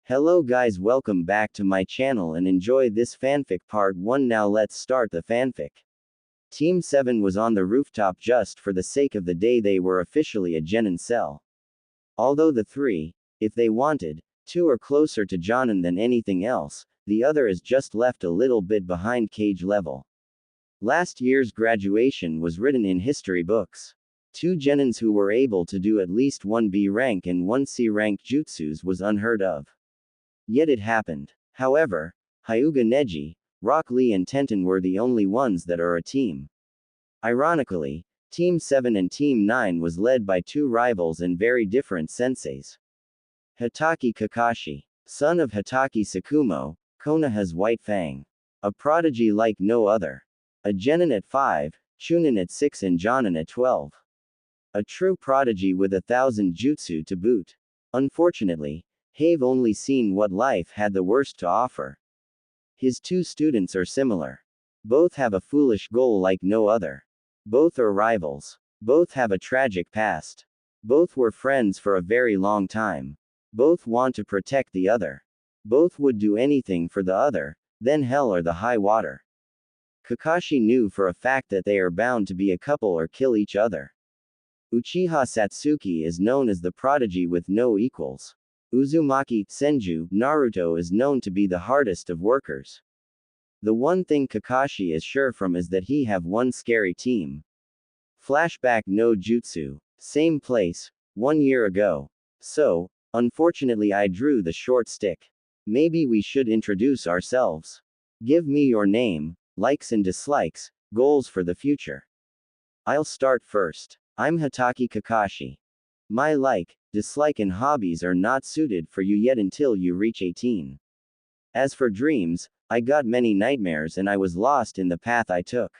Hello guys, welcome back to my channel and enjoy this fanfic part 1. Now let's start the fanfic. Team 7 was on the rooftop just for the sake of the day. They were officially a genin cell. Although the three, if they wanted, two are closer to Jonin than anything else, the other is just left a little bit behind cage level. Last year's graduation was written in history books. Two genins who were able to do at least one B rank and one C rank jutsus was unheard of. Yet it happened. However, Hyuga Neji, Rock Lee and Tenten were the only ones that are a team. Ironically, Team 7 and Team 9 was led by two rivals and very different senseis. Hitaki Kakashi, son of Hitaki Sakumo, Konoha's White Fang. A prodigy like no other. A genin at 5, Chunin at 6 and Jonin at 12. A true prodigy with 1,000 jutsu to boot. Unfortunately, have only seen what life had the worst to offer. His two students are similar. Both have a foolish goal like no other. Both are rivals. Both have a tragic past. Both were friends for a very long time. Both want to protect the other. Both would do anything for the other, then hell or the high water. Kakashi knew for a fact that they are bound to be a couple or kill each other. Uchiha Satsuki is known as the prodigy with no equals. Uzumaki, Senju, Naruto is known to be the hardest of workers. The one thing Kakashi is sure from is that he have one scary team. Flashback no jutsu. Same place, 1 year ago. So, unfortunately I drew the short stick. Maybe we should introduce ourselves. Give me your name, likes and dislikes, goals for the future. I'll start first. I'm Hitaki Kakashi. My dislike and hobbies are not suited for you yet until you reach 18. As for dreams, I got many nightmares and I was lost in the path I took.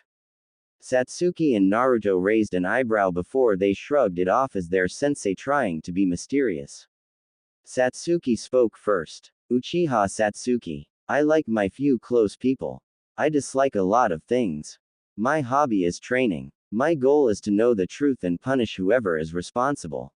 Satsuki and Naruto raised an eyebrow before they shrugged it off as their sensei trying to be mysterious. Satsuki spoke first. Uchiha Satsuki. I like my few close people. I dislike a lot of things. My hobby is training. My goal is to know the truth and punish whoever is responsible.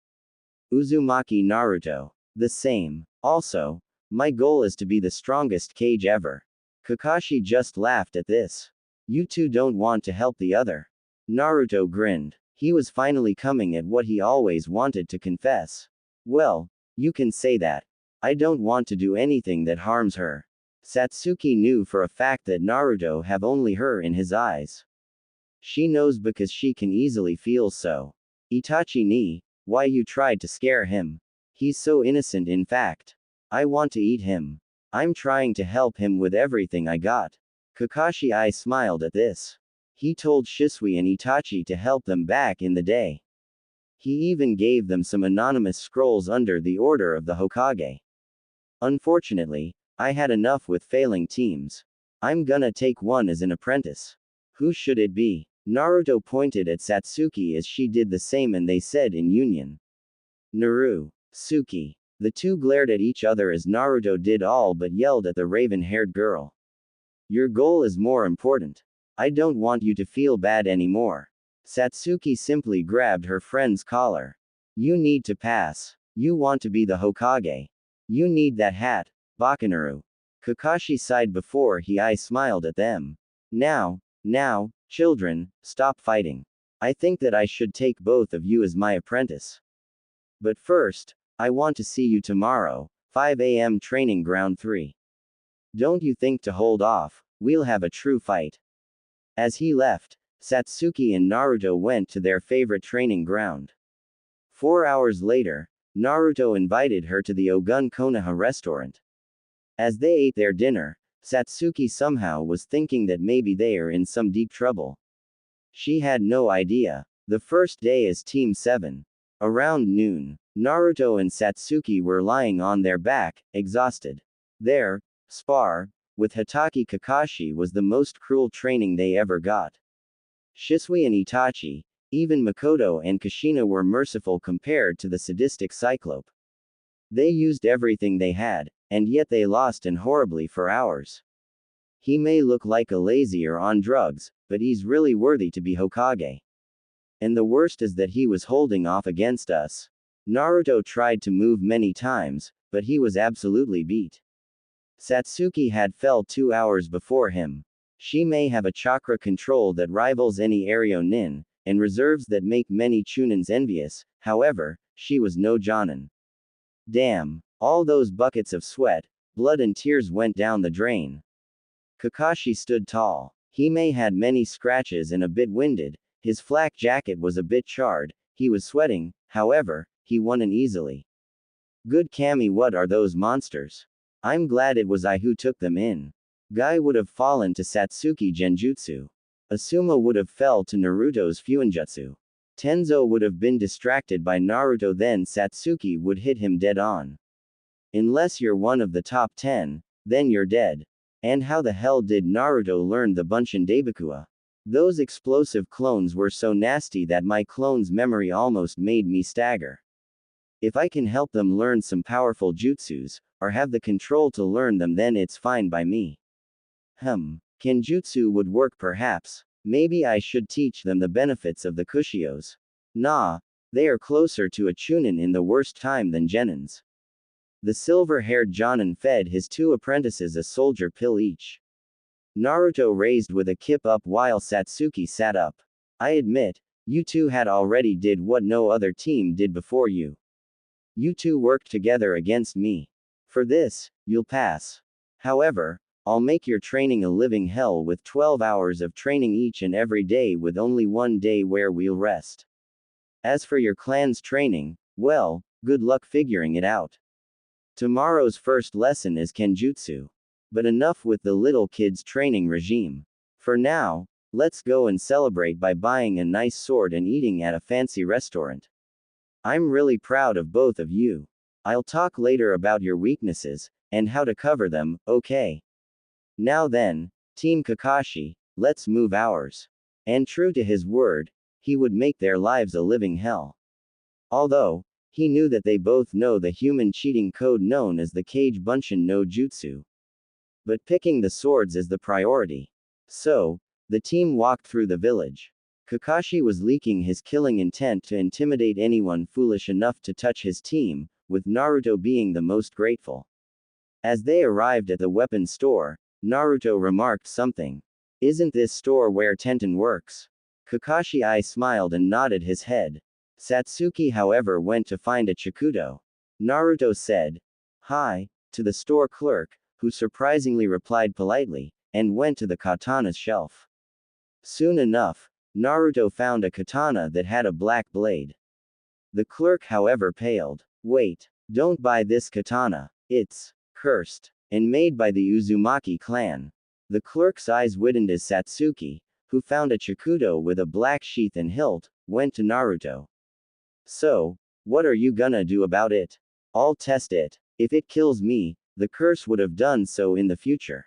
Uzumaki Naruto. The same. Also, my goal is to be the strongest Kage ever. Kakashi just laughed at this. You two don't want to help the other. Naruto grinned. He was finally coming at what he always wanted to confess. Well, you can say that. I don't want to do anything that harms her. Satsuki knew for a fact that Naruto have only her in his eyes. She knows because she can easily feel so. Itachi ni, why you tried to scare him? He's so innocent in fact. I want to eat him. I'm trying to help him with everything I got. Kakashi I smiled at this. He told Shisui and Itachi to help them back in the day. He even gave them some anonymous scrolls under the order of the Hokage. Unfortunately, I had enough with failing teams. I'm gonna take one as an apprentice. Who should it be? Naruto pointed at Satsuki as she did the same and they said in union. Naru. Suki. The two glared at each other as Naruto did all but yelled at the raven-haired girl. Your goal is more important. I don't want you to feel bad anymore. Satsuki simply grabbed her friend's collar. You need to pass. You want to be the Hokage. You need that hat, Bakunaru. Kakashi sighed before I smiled at them. Now, children, stop fighting. I think that I should take both of you as my apprentice. But first, I want to see you tomorrow, 5 a.m. training ground 3. Don't you think to hold off, we'll have a true fight. As he left, Satsuki and Naruto went to their favorite training ground. 4 hours later, Naruto invited her to the Ogun Konoha restaurant. As they ate their dinner, Satsuki somehow was thinking that maybe they are in some deep trouble. She had no idea. The first day as Team 7. Around noon, Naruto and Satsuki were lying on their back, exhausted. Their spar with Hitaki Kakashi was the most cruel training they ever got. Shisui and Itachi, even Makoto and Kushina were merciful compared to the sadistic Cyclope. They used everything they had, and yet they lost and horribly for hours. He may look like a lazy or on drugs, but he's really worthy to be Hokage. And the worst is that he was holding off against us. Naruto tried to move many times, but he was absolutely beat. Satsuki had fell 2 hours before him. She may have a chakra control that rivals any Airyo nin, and reserves that make many Chunins envious, however, she was no Jonin. Damn. All those buckets of sweat, blood and tears went down the drain. Kakashi stood tall. He may had many scratches and a bit winded, his flak jacket was a bit charred, he was sweating, however, he won and easily. Good Kami, what are those monsters? I'm glad it was I who took them in. Guy would have fallen to Satsuki Genjutsu. Asuma would have fell to Naruto's Fuinjutsu. Tenzo would have been distracted by Naruto, then Satsuki would hit him dead on. Unless you're one of the top 10, then you're dead. And how the hell did Naruto learn the Bunshin Daibakua? Those explosive clones were so nasty that my clone's memory almost made me stagger. If I can help them learn some powerful jutsus, or have the control to learn them, then it's fine by me. Kenjutsu would work perhaps. Maybe I should teach them the benefits of the Kushios. Nah, they are closer to a Chunin in the worst time than Genins. The silver-haired Jonin fed his 2 apprentices a soldier pill each. Naruto raised with a kip up while Satsuki sat up. I admit, you two had already did what no other team did before you. You two worked together against me. For this, you'll pass. However, I'll make your training a living hell with 12 hours of training each and every day with only 1 day where we'll rest. As for your clan's training, well, good luck figuring it out. Tomorrow's first lesson is Kenjutsu. But enough with the little kids' training regime. For now, let's go and celebrate by buying a nice sword and eating at a fancy restaurant. I'm really proud of both of you. I'll talk later about your weaknesses, and how to cover them, okay? Now then, Team Kakashi, let's move ours. And true to his word, he would make their lives a living hell. Although, he knew that they both know the human cheating code known as the Kage Bunshin no Jutsu. But picking the swords is the priority. So, the team walked through the village. Kakashi was leaking his killing intent to intimidate anyone foolish enough to touch his team, with Naruto being the most grateful. As they arrived at the weapon store, Naruto remarked something. Isn't this store where Tenten works? Kakashi smiled and nodded his head. Satsuki however went to find a Chikuto. Naruto said, "Hi," to the store clerk, who surprisingly replied politely, and went to the katana's shelf. Soon enough, Naruto found a katana that had a black blade. The clerk however paled. Wait, don't buy this katana, it's cursed, and made by the Uzumaki clan. The clerk's eyes widened as Satsuki, who found a Chikuto with a black sheath and hilt, went to Naruto. So, what are you gonna do about it? I'll test it. If it kills me, the curse would have done so in the future.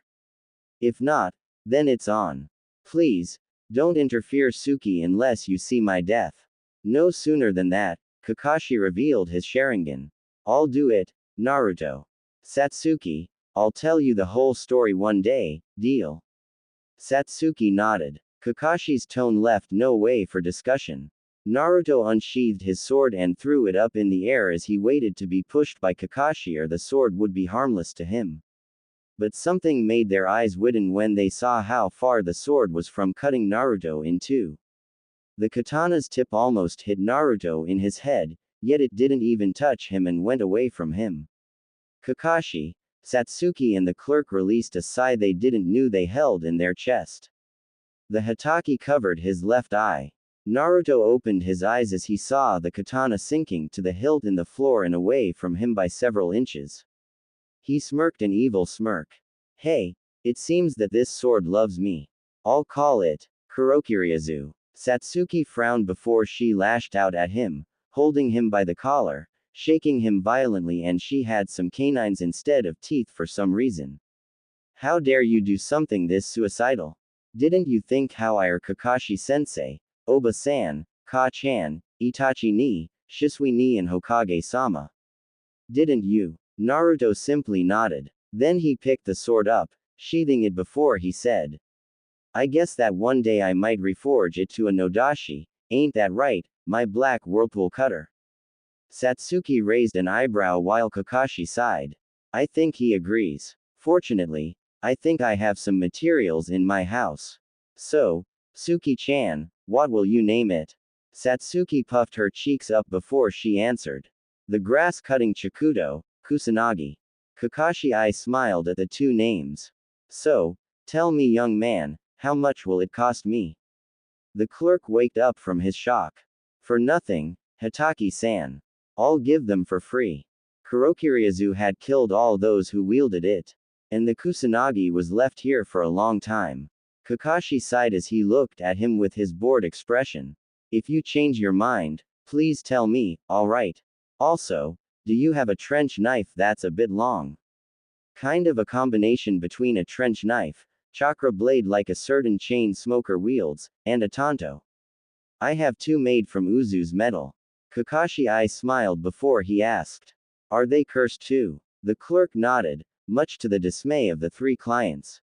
If not, then it's on. Please, don't interfere Suki unless you see my death. No sooner than that, Kakashi revealed his Sharingan. I'll do it, Naruto. Satsuki, I'll tell you the whole story one day, deal? Satsuki nodded. Kakashi's tone left no way for discussion. Naruto unsheathed his sword and threw it up in the air as he waited to be pushed by Kakashi, or the sword would be harmless to him. But something made their eyes widen when they saw how far the sword was from cutting Naruto in two. The katana's tip almost hit Naruto in his head, yet it didn't even touch him and went away from him. Kakashi, Satsuki and the clerk released a sigh they didn't knew they held in their chest. The Hatake covered his left eye. Naruto opened his eyes as he saw the katana sinking to the hilt in the floor and away from him by several inches. He smirked an evil smirk. Hey, it seems that this sword loves me. I'll call it Kurokiryazu. Satsuki frowned before she lashed out at him, holding him by the collar, shaking him violently, and she had some canines instead of teeth for some reason. How dare you do something this suicidal? Didn't you think how I or Kakashi-sensei, Oba-san, Ka-chan, Itachi ni, Shisui ni and Hokage-sama? Didn't you? Naruto simply nodded. Then he picked the sword up, sheathing it before he said, I guess that one day I might reforge it to a Nodashi, ain't that right, my black whirlpool cutter? Satsuki raised an eyebrow while Kakashi sighed. I think he agrees. Fortunately, I think I have some materials in my house. So, Suki-chan, what will you name it? Satsuki puffed her cheeks up before she answered. The grass-cutting Chikudo, Kusanagi. Kakashi smiled at the two names. So, tell me young man, how much will it cost me? The clerk waked up from his shock. For nothing, Hitaki-san. I'll give them for free. Kurokiryazu had killed all those who wielded it. And the Kusanagi was left here for a long time. Kakashi sighed as he looked at him with his bored expression. If you change your mind, please tell me, alright. Also, do you have a trench knife that's a bit long? Kind of a combination between a trench knife, chakra blade like a certain chain smoker wields, and a tanto. I have two made from Uzu's metal. Kakashi smiled before he asked. Are they cursed too? The clerk nodded, much to the dismay of the three clients.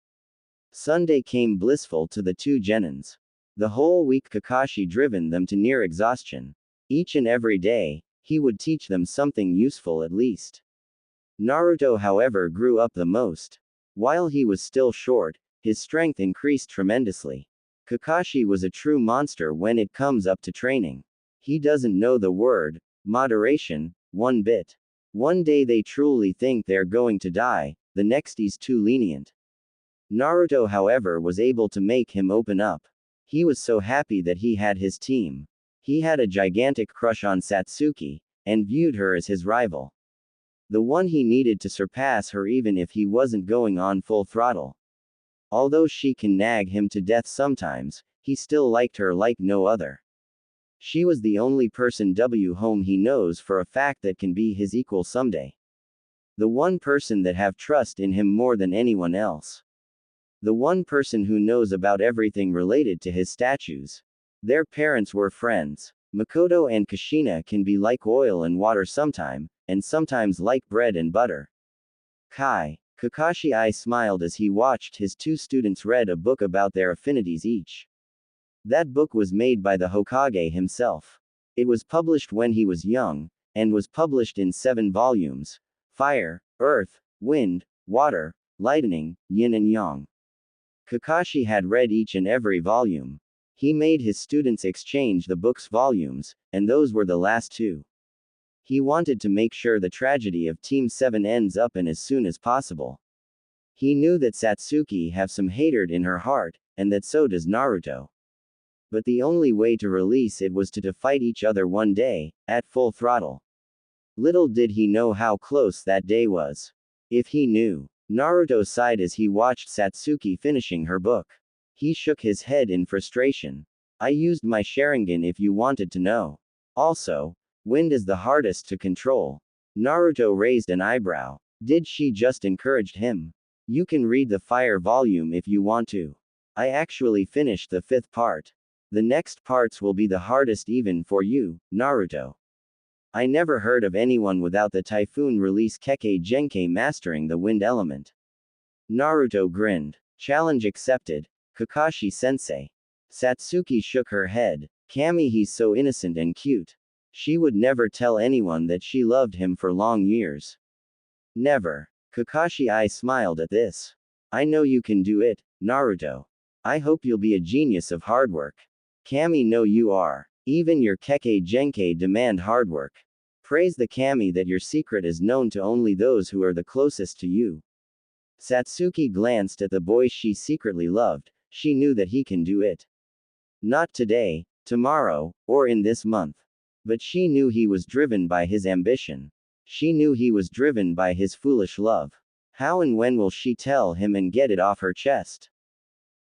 Sunday came blissful to the two genins. The whole week Kakashi driven them to near exhaustion. Each and every day, he would teach them something useful at least. Naruto however grew up the most. While he was still short, his strength increased tremendously. Kakashi was a true monster when it comes up to training. He doesn't know the word moderation one bit. One day they truly think they're going to die, the next he's too lenient. Naruto however was able to make him open up. He was so happy that he had his team. He had a gigantic crush on Satsuki, and viewed her as his rival. The one he needed to surpass her even if he wasn't going on full throttle. Although she can nag him to death sometimes, he still liked her like no other. She was the only person whom he knows for a fact that can be his equal someday. The one person that have trust in him more than anyone else. The one person who knows about everything related to his statues. Their parents were friends. Makoto and Kushina can be like oil and water sometime, and sometimes like bread and butter. Kakashi smiled as he watched his two students read a book about their affinities each. That book was made by the Hokage himself. It was published when he was young, and was published in 7 volumes. Fire, Earth, Wind, Water, Lightning, Yin and Yang. Kakashi had read each and every volume. He made his students exchange the book's volumes, and those were the last 2. He wanted to make sure the tragedy of Team 7 ends up and as soon as possible. He knew that Satsuki have some hatred in her heart, and that so does Naruto. But the only way to release it was to fight each other one day, at full throttle. Little did he know how close that day was. If he knew. Naruto sighed as he watched Satsuki finishing her book. He shook his head in frustration. I used my Sharingan if you wanted to know. Also, wind is the hardest to control. Naruto raised an eyebrow. Did she just encourage him? You can read the fire volume if you want to. I actually finished the 5th part. The next parts will be the hardest even for you, Naruto. I never heard of anyone without the typhoon release Kekkei Genkai mastering the wind element. Naruto grinned. Challenge accepted, Kakashi-sensei. Satsuki shook her head. Kami, he's so innocent and cute. She would never tell anyone that she loved him for long years. Never. Kakashi smiled at this. I know you can do it, Naruto. I hope you'll be a genius of hard work. Kami, know you are. Even your Kekkei Genkai demand hard work. Praise the Kami that your secret is known to only those who are the closest to you. Satsuki glanced at the boy she secretly loved. She knew that he can do it. Not today, tomorrow, or in this month. But she knew he was driven by his ambition. She knew he was driven by his foolish love. How and when will she tell him and get it off her chest?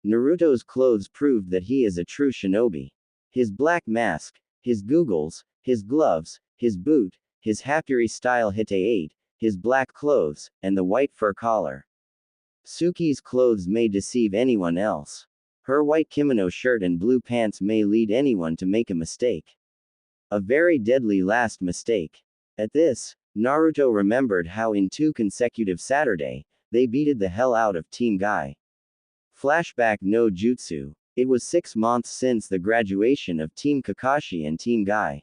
Naruto's clothes proved that he is a true shinobi. His black mask, his googles, his gloves, his boot, his Hapuri-style Hite-8, his black clothes, and the white fur collar. Suki's clothes may deceive anyone else. Her white kimono shirt and blue pants may lead anyone to make a mistake. A very deadly last mistake. At this, Naruto remembered how in 2 consecutive Saturday, they beated the hell out of Team Guy. Flashback no Jutsu. It was 6 months since the graduation of Team Kakashi and Team Guy.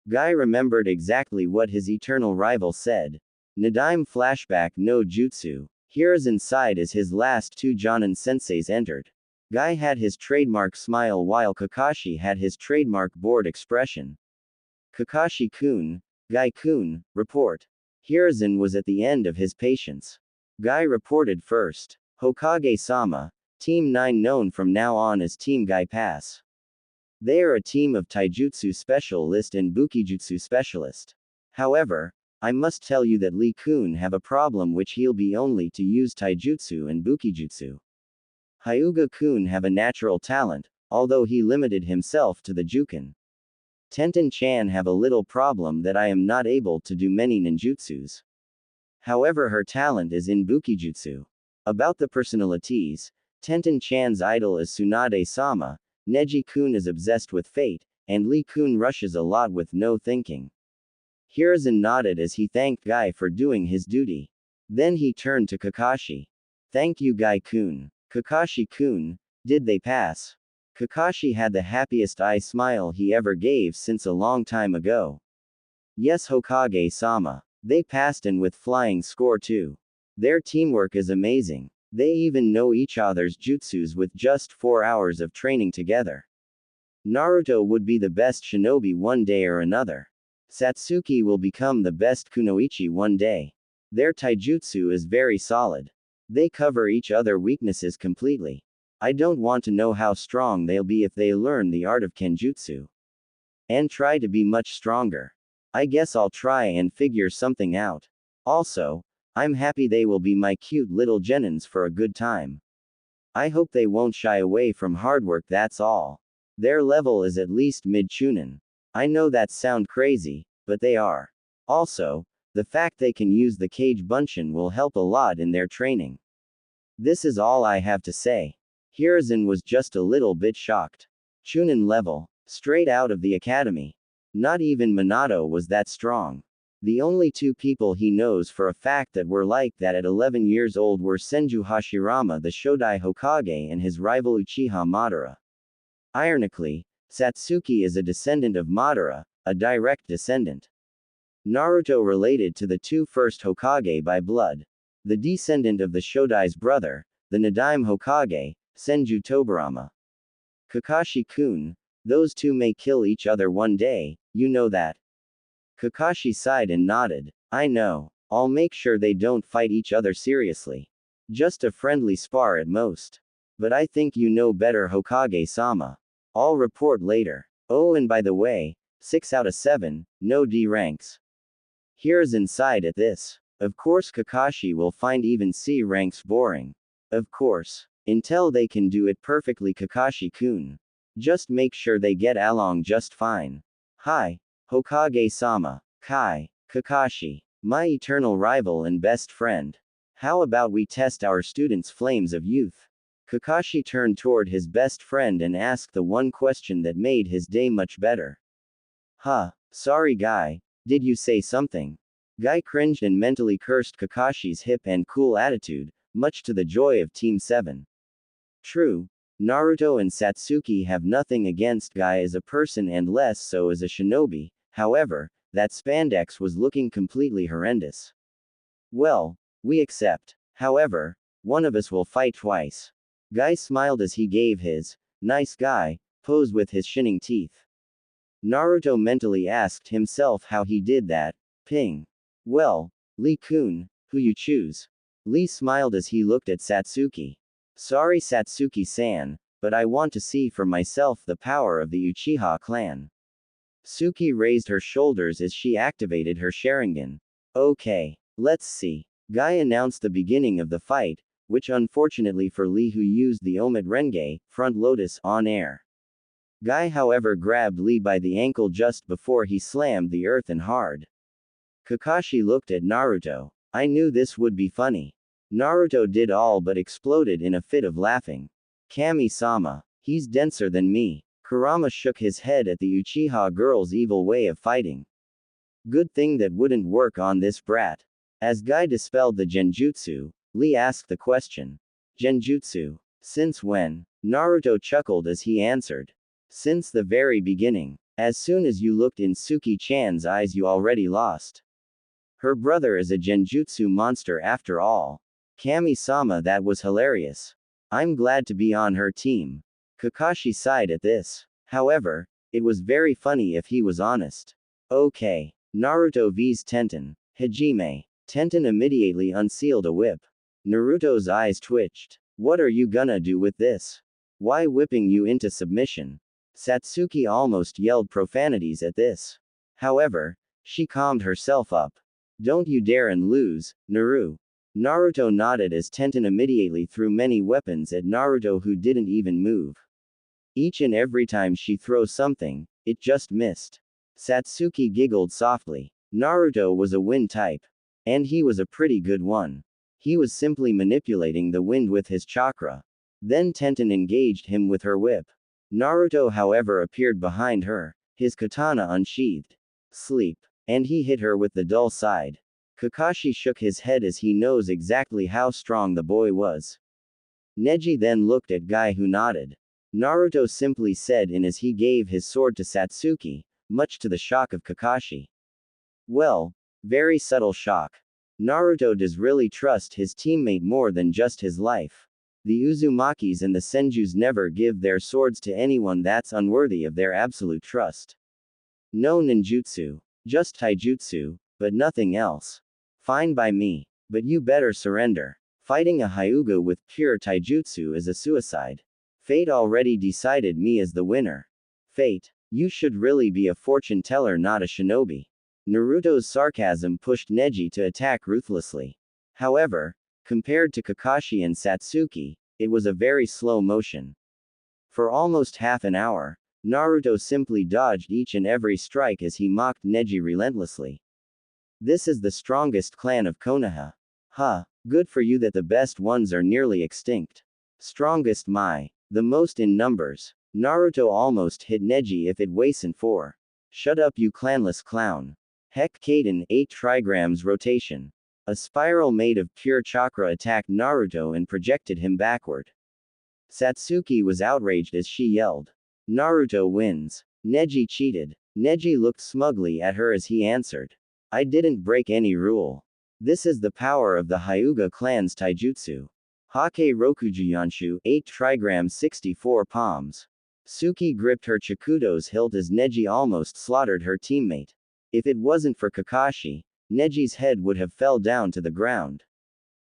Guy remembered exactly what his eternal rival said. Nadaime flashback no jutsu. Here's inside as his last two Jonin senseis entered. Guy had his trademark smile while Kakashi had his trademark bored expression. Kakashi-kun, Guy-kun, report. Hiruzen was at the end of his patience. Guy reported first. Hokage-sama, Team 9 known from now on as Team Guy Pass. They are a team of taijutsu specialist and bukijutsu specialist. However, I must tell you that Lee-kun have a problem which he'll be only to use taijutsu and bukijutsu. Hyuga-kun have a natural talent, although he limited himself to the juken. Tenten-chan have a little problem that I am not able to do many ninjutsus. However, her talent is in bukijutsu. About the personalities, Tenten-chan's idol is Tsunade-sama, Neji-kun is obsessed with fate, and Lee-kun rushes a lot with no thinking. Hiruzen nodded as he thanked Guy for doing his duty. Then he turned to Kakashi. Thank you Guy-kun. Kakashi-kun, did they pass? Kakashi had the happiest eye smile he ever gave since a long time ago. Yes Hokage-sama. They passed and with flying score too. Their teamwork is amazing. They even know each other's jutsus with just 4 hours of training together. Naruto would be the best shinobi one day or another. Satsuki will become the best kunoichi one day. Their taijutsu is very solid. They cover each other's weaknesses completely. I don't want to know how strong they'll be if they learn the art of kenjutsu. And try to be much stronger. I guess I'll try and figure something out. Also, I'm happy they will be my cute little genins for a good time. I hope they won't shy away from hard work, that's all. Their level is at least mid-chunin. I know that sound crazy, but they are. Also, the fact they can use the Kage Bunshin will help a lot in their training. This is all I have to say. Hiruzen was just a little bit shocked. Chunin level, straight out of the academy. Not even Minato was that strong. The only two people he knows for a fact that were like that at 11 years old were Senju Hashirama the Shodai Hokage and his rival Uchiha Madara. Ironically, Satsuki is a descendant of Madara, a direct descendant. Naruto related to the two first Hokage by blood. The descendant of the Shodai's brother, the Nadaime Hokage, Senju Tobirama. Kakashi-kun, those two may kill each other one day, you know that. Kakashi sighed and nodded. I know. I'll make sure they don't fight each other seriously. Just a friendly spar at most. But I think you know better Hokage-sama. I'll report later. Oh, and by the way, 6 out of 7, no D ranks. Hiruzen sighed at this. Of course Kakashi will find even C ranks boring. Of course. Until they can do it perfectly Kakashi-kun. Just make sure they get along just fine. Hi, Hokage-sama, Kai, Kakashi, my eternal rival and best friend. How about we test our students' flames of youth? Kakashi turned toward his best friend and asked the one question that made his day much better. Huh, sorry Guy, did you say something? Guy cringed and mentally cursed Kakashi's hip and cool attitude, much to the joy of Team 7. True, Naruto and Satsuki have nothing against Guy as a person and less so as a shinobi, however, that spandex was looking completely horrendous. Well, we accept. However, one of us will fight twice. Guy smiled as he gave his, nice guy, pose with his shining teeth. Naruto mentally asked himself how he did that. Ping. Well, Lee-kun, who you choose? Lee smiled as he looked at Satsuki. Sorry Satsuki-san, but I want to see for myself the power of the Uchiha clan. Suki raised her shoulders as she activated her Sharingan. Okay, let's see. Guy announced the beginning of the fight, which unfortunately for Lee who used the Omid Renge, front lotus, on air. Guy however grabbed Lee by the ankle just before he slammed the earth and hard. Kakashi looked at Naruto. I knew this would be funny. Naruto did all but exploded in a fit of laughing. Kami-sama, he's denser than me. Kurama shook his head at the Uchiha girl's evil way of fighting. Good thing that wouldn't work on this brat. As Guy dispelled the genjutsu, Lee asked the question. Genjutsu? Since when? Naruto chuckled as he answered. Since the very beginning. As soon as you looked in Suki-chan's eyes you already lost. Her brother is a genjutsu monster after all. Kami-sama, that was hilarious. I'm glad to be on her team. Kakashi sighed at this. However, it was very funny if he was honest. Okay. Naruto vs Tenten. Hajime. Tenten immediately unsealed a whip. Naruto's eyes twitched. What are you gonna do with this? Why whipping you into submission? Satsuki almost yelled profanities at this. However, she calmed herself up. Don't you dare and lose, Naru. Naruto nodded as Tenten immediately threw many weapons at Naruto, who didn't even move. Each and every time she throws something, it just missed. Satsuki giggled softly. Naruto was a wind type. And he was a pretty good one. He was simply manipulating the wind with his chakra. Then Tenten engaged him with her whip. Naruto, however, appeared behind her, his katana unsheathed. Sleep. And he hit her with the dull side. Kakashi shook his head as he knows exactly how strong the boy was. Neji then looked at Guy, who nodded. Naruto simply said in as he gave his sword to Satsuki, much to the shock of Kakashi. Well, very subtle shock. Naruto does really trust his teammate more than just his life. The Uzumakis and the Senjus never give their swords to anyone that's unworthy of their absolute trust. No ninjutsu. Just taijutsu, but nothing else. Fine by me. But you better surrender. Fighting a Hyuga with pure taijutsu is a suicide. Fate already decided me as the winner. Fate, you should really be a fortune teller, not a shinobi. Naruto's sarcasm pushed Neji to attack ruthlessly. However, compared to Kakashi and Satsuki, it was a very slow motion. For almost half an hour, Naruto simply dodged each and every strike as he mocked Neji relentlessly. This is the strongest clan of Konoha. Huh, good for you that the best ones are nearly extinct. Strongest the most in numbers. Naruto almost hit Neji if it wasn't for. Shut up, you clanless clown. Heck, Kaden, 8 trigrams rotation. A spiral made of pure chakra attacked Naruto and projected him backward. Satsuki was outraged as she yelled. Naruto wins. Neji cheated. Neji looked smugly at her as he answered. I didn't break any rule. This is the power of the Hyuga clan's taijutsu. Hake Rokujuyanshu, 8 trigrams 64 palms. Suki gripped her Chikudo's hilt as Neji almost slaughtered her teammate. If it wasn't for Kakashi, Neji's head would have fell down to the ground.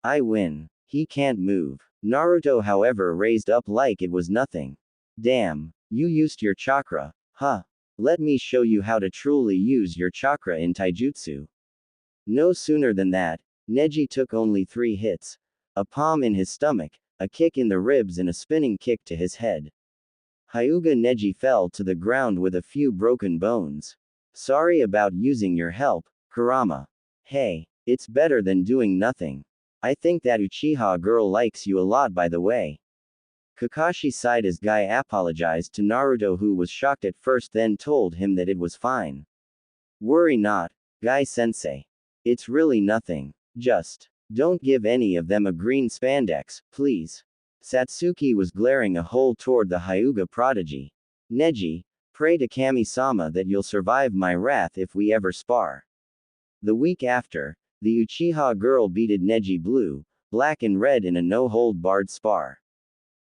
I win. He can't move. Naruto, however, raised up like it was nothing. Damn. You used your chakra, huh? Let me show you how to truly use your chakra in taijutsu. No sooner than that, Neji took only 3 hits. A palm in his stomach, a kick in the ribs and a spinning kick to his head. Hyuga Neji fell to the ground with a few broken bones. Sorry about using your help, Kurama. Hey, it's better than doing nothing. I think that Uchiha girl likes you a lot, by the way. Kakashi sighed as Guy apologized to Naruto, who was shocked at first then told him that it was fine. Worry not, Guy-sensei. It's really nothing. Just don't give any of them a green spandex, please. Satsuki was glaring a hole toward the Hyuga prodigy. Neji, pray to Kami-sama that you'll survive my wrath if we ever spar. The week after, the Uchiha girl beated Neji blue, black and red in a no-hold-barred spar.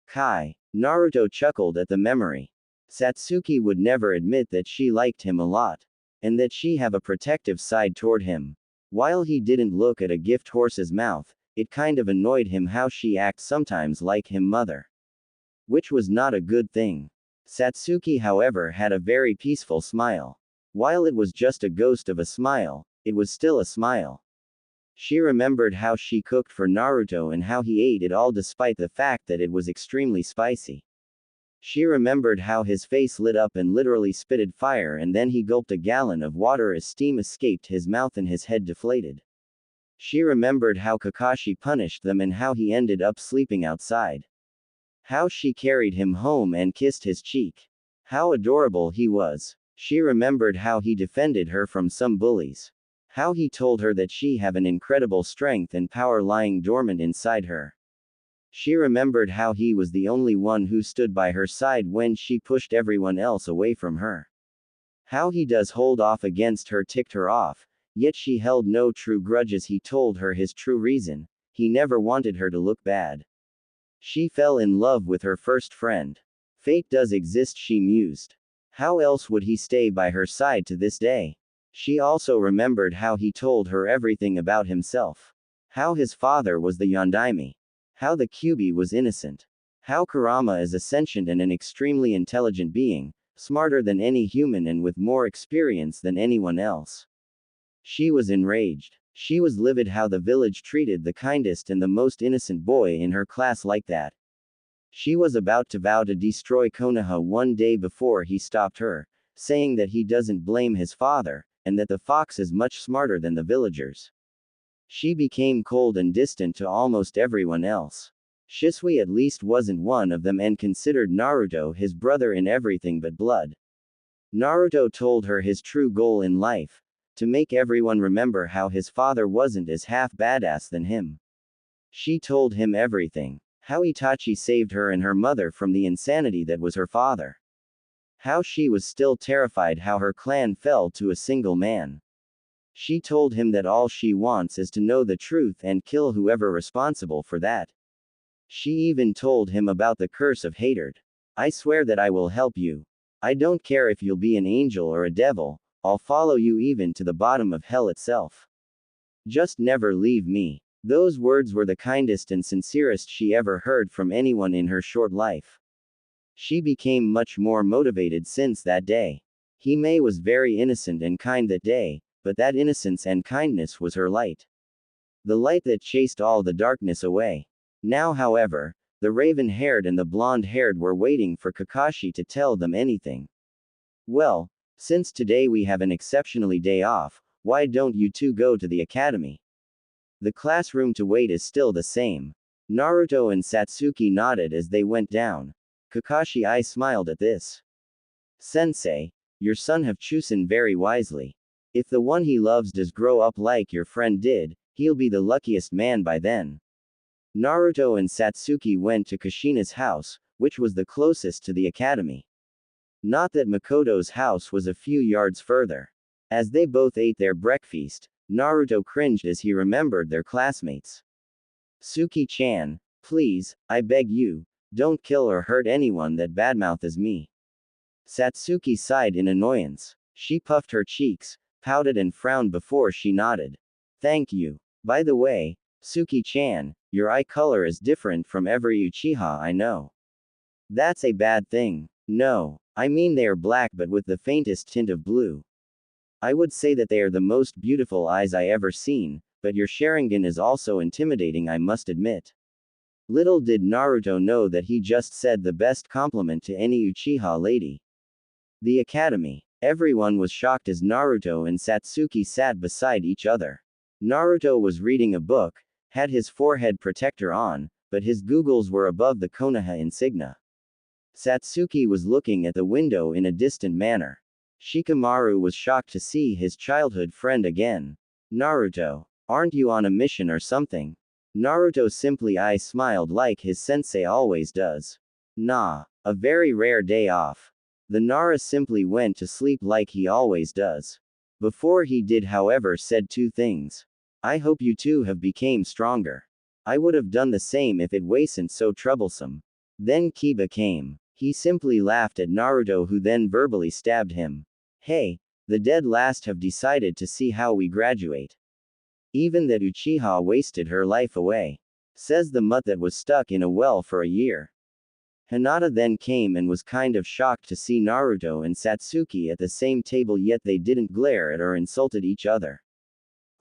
Kai. Naruto chuckled at the memory. Satsuki would never admit that she liked him a lot. And that she have a protective side toward him. While he didn't look at a gift horse's mouth, it kind of annoyed him how she acts sometimes like him mother. Which was not a good thing. Satsuki, however, had a very peaceful smile. While it was just a ghost of a smile, it was still a smile. She remembered how she cooked for Naruto and how he ate it all despite the fact that it was extremely spicy. She remembered how his face lit up and literally spitted fire, and then he gulped a gallon of water as steam escaped his mouth and his head deflated. She remembered how Kakashi punished them and how he ended up sleeping outside. How she carried him home and kissed his cheek. How adorable he was. She remembered how he defended her from some bullies. How he told her that she have an incredible strength and power lying dormant inside her. She remembered how he was the only one who stood by her side when she pushed everyone else away from her. How he does hold off against her ticked her off, yet she held no true grudges. He told her his true reason. He never wanted her to look bad. She fell in love with her first friend. Fate does exist, she mused. How else would he stay by her side to this day? She also remembered how he told her everything about himself. How his father was the Yondaime. How the Kyuubi was innocent. How Kurama is a sentient and an extremely intelligent being, smarter than any human and with more experience than anyone else. She was enraged. She was livid how the village treated the kindest and the most innocent boy in her class like that. She was about to vow to destroy Konoha one day before he stopped her, saying that he doesn't blame his father, and that the fox is much smarter than the villagers. She became cold and distant to almost everyone else. Shisui at least wasn't one of them and considered Naruto his brother in everything but blood. Naruto told her his true goal in life, to make everyone remember how his father wasn't as half badass than him. She told him everything. How Itachi saved her and her mother from the insanity that was her father. How she was still terrified how her clan fell to a single man. She told him that all she wants is to know the truth and kill whoever responsible for that. She even told him about the curse of hatred. I swear that I will help you. I don't care if you'll be an angel or a devil, I'll follow you even to the bottom of hell itself. Just never leave me. Those words were the kindest and sincerest she ever heard from anyone in her short life. She became much more motivated since that day. Hime was very innocent and kind that day, but that innocence and kindness was her light. The light that chased all the darkness away. Now, however, the raven-haired and the blonde-haired were waiting for Kakashi to tell them anything. Well, since today we have an exceptionally day off, why don't you two go to the academy? The classroom to wait is still the same. Naruto and Satsuki nodded as they went down. Kakashi I smiled at this. Sensei, your son have chosen very wisely. If the one he loves does grow up like your friend did, he'll be the luckiest man by then. Naruto and Satsuki went to Kushina's house, which was the closest to the academy. Not that Makoto's house was a few yards further. As they both ate their breakfast, Naruto cringed as he remembered their classmates. Suki-chan, please, I beg you, don't kill or hurt anyone that badmouths me. Satsuki sighed in annoyance. She puffed her cheeks, pouted and frowned before she nodded. Thank you. By the way, Suki-chan, your eye color is different from every Uchiha I know. That's a bad thing. No, I mean they are black but with the faintest tint of blue. I would say that they are the most beautiful eyes I ever seen, but your Sharingan is also intimidating, I must admit. Little did Naruto know that he just said the best compliment to any Uchiha lady. The academy. Everyone was shocked as Naruto and Satsuki sat beside each other. Naruto was reading a book, had his forehead protector on, but his googles were above the Konoha insignia. Satsuki was looking at the window in a distant manner. Shikamaru was shocked to see his childhood friend again. Naruto, aren't you on a mission or something? Naruto simply smiled like his sensei always does. Nah, a very rare day off. The Nara simply went to sleep like he always does. Before he did, however, said two things. I hope you two have became stronger. I would have done the same if it wasn't so troublesome. Then Kiba came. He simply laughed at Naruto, who then verbally stabbed him. Hey, the dead last have decided to see how we graduate. Even that Uchiha wasted her life away. Says the mutt that was stuck in a well for a year. Hinata then came and was kind of shocked to see Naruto and Satsuki at the same table, yet they didn't glare at or insulted each other.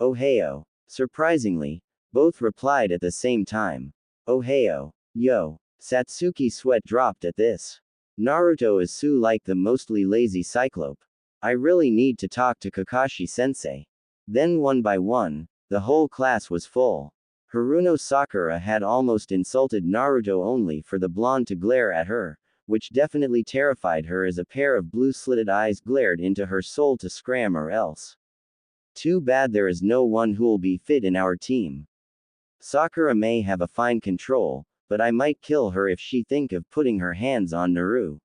Ohio. Surprisingly, both replied at the same time. Ohio. Yo. Satsuki's sweat dropped at this. Naruto is so like the mostly lazy cyclope. I really need to talk to Kakashi-sensei. Then one by one, the whole class was full. Haruno Sakura had almost insulted Naruto only for the blonde to glare at her, which definitely terrified her as a pair of blue-slitted eyes glared into her soul to scram or else. Too bad there is no one who'll be fit in our team. Sakura may have a fine control, but I might kill her if she think of putting her hands on Naru.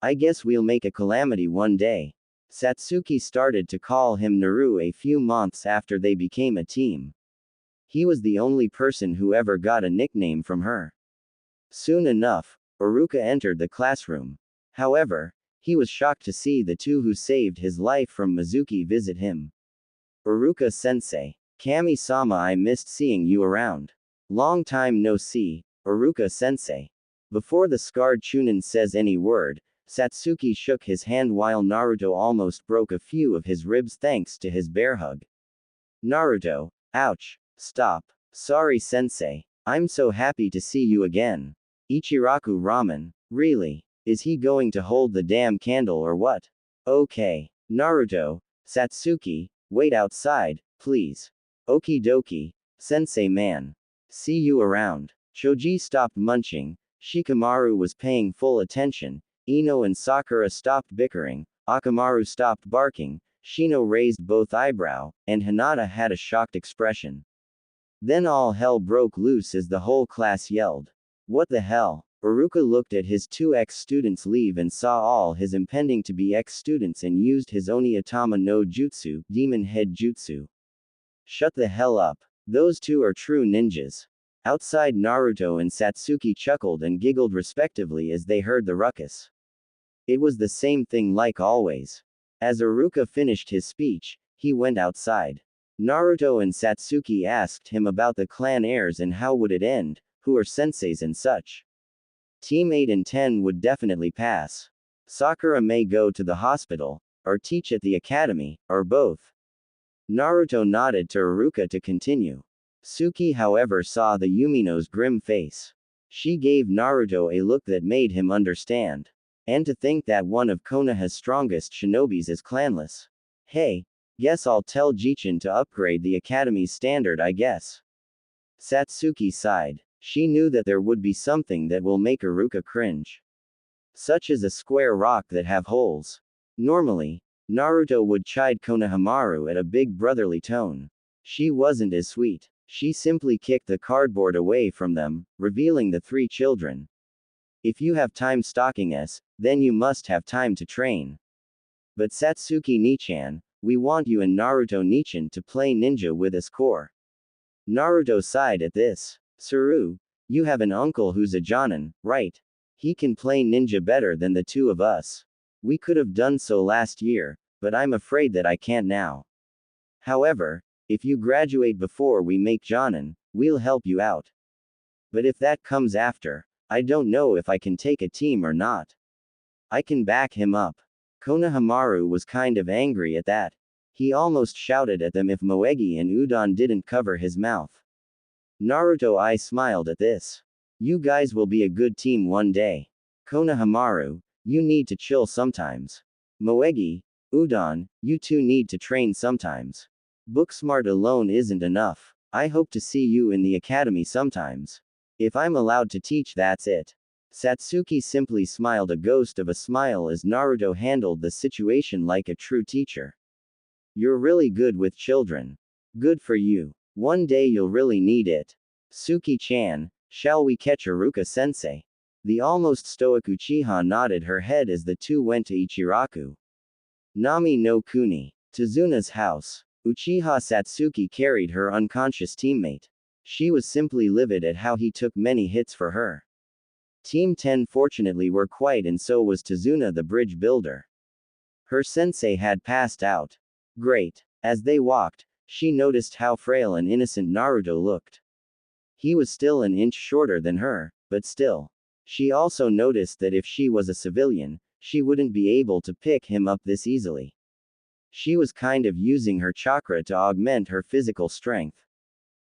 I guess we'll make a calamity one day. Satsuki started to call him Naru a few months after they became a team. He was the only person who ever got a nickname from her. Soon enough, Iruka entered the classroom. However, he was shocked to see the two who saved his life from Mizuki visit him. Iruka-sensei. Kami-sama, I missed seeing you around. Long time no see, Iruka-sensei. Before the scarred Chunin says any word, Satsuki shook his hand while Naruto almost broke a few of his ribs thanks to his bear hug. Naruto, ouch, stop. Sorry sensei. I'm so happy to see you again. Ichiraku Ramen, really? Is he going to hold the damn candle or what? Okay. Naruto, Satsuki, wait outside, please. Okie dokie, sensei man. See you around. Choji stopped munching, Shikamaru was paying full attention, Ino and Sakura stopped bickering, Akamaru stopped barking, Shino raised both eyebrow, and Hinata had a shocked expression. Then all hell broke loose as the whole class yelled. What the hell? Iruka looked at his two ex-students leave and saw all his impending to be ex-students and used his Oni-Atama no Jutsu, Demon Head Jutsu. Shut the hell up. Those two are true ninjas. Outside, Naruto and Satsuki chuckled and giggled respectively as they heard the ruckus. It was the same thing like always. As Iruka finished his speech, he went outside. Naruto and Satsuki asked him about the clan heirs and how would it end, who are senseis and such. Team 8 and 10 would definitely pass. Sakura may go to the hospital, or teach at the academy, or both. Naruto nodded to Iruka to continue. Suki however saw the Yumino's grim face. She gave Naruto a look that made him understand. And to think that one of Konoha's strongest shinobis is clanless. Hey, guess I'll tell Jichin to upgrade the academy's standard I guess. Satsuki sighed. She knew that there would be something that will make Iruka cringe. Such as a square rock that have holes. Normally, Naruto would chide Konohamaru at a big brotherly tone. She wasn't as sweet. She simply kicked the cardboard away from them, revealing the three children. If you have time stalking us, then you must have time to train. But Satsuki Nichan, we want you and Naruto Nichan to play ninja with us core. Naruto sighed at this. Tsuru, you have an uncle who's a Jonin, right? He can play ninja better than the two of us. We could have done so last year, but I'm afraid that I can't now. However, if you graduate before we make Jonin, we'll help you out. But if that comes after, I don't know if I can take a team or not. I can back him up. Konohamaru was kind of angry at that. He almost shouted at them if Moegi and Udon didn't cover his mouth. Naruto I smiled at this. You guys will be a good team one day. Konohamaru, you need to chill sometimes. Moegi, Udon, you two need to train sometimes. Book smart alone isn't enough. I hope to see you in the academy sometimes. If I'm allowed to teach, that's it. Satsuki simply smiled a ghost of a smile as Naruto handled the situation like a true teacher. You're really good with children. Good for you. One day you'll really need it. Suki-chan, shall we catch Iruka-sensei? The almost stoic Uchiha nodded her head as the two went to Ichiraku. Nami no Kuni. Tazuna's house. Uchiha Satsuki carried her unconscious teammate. She was simply livid at how he took many hits for her. Team 10 fortunately were quiet and so was Tazuna the bridge builder. Her sensei had passed out. Great. As they walked, she noticed how frail and innocent Naruto looked. He was still an inch shorter than her, but still. She also noticed that if she was a civilian, she wouldn't be able to pick him up this easily. She was kind of using her chakra to augment her physical strength.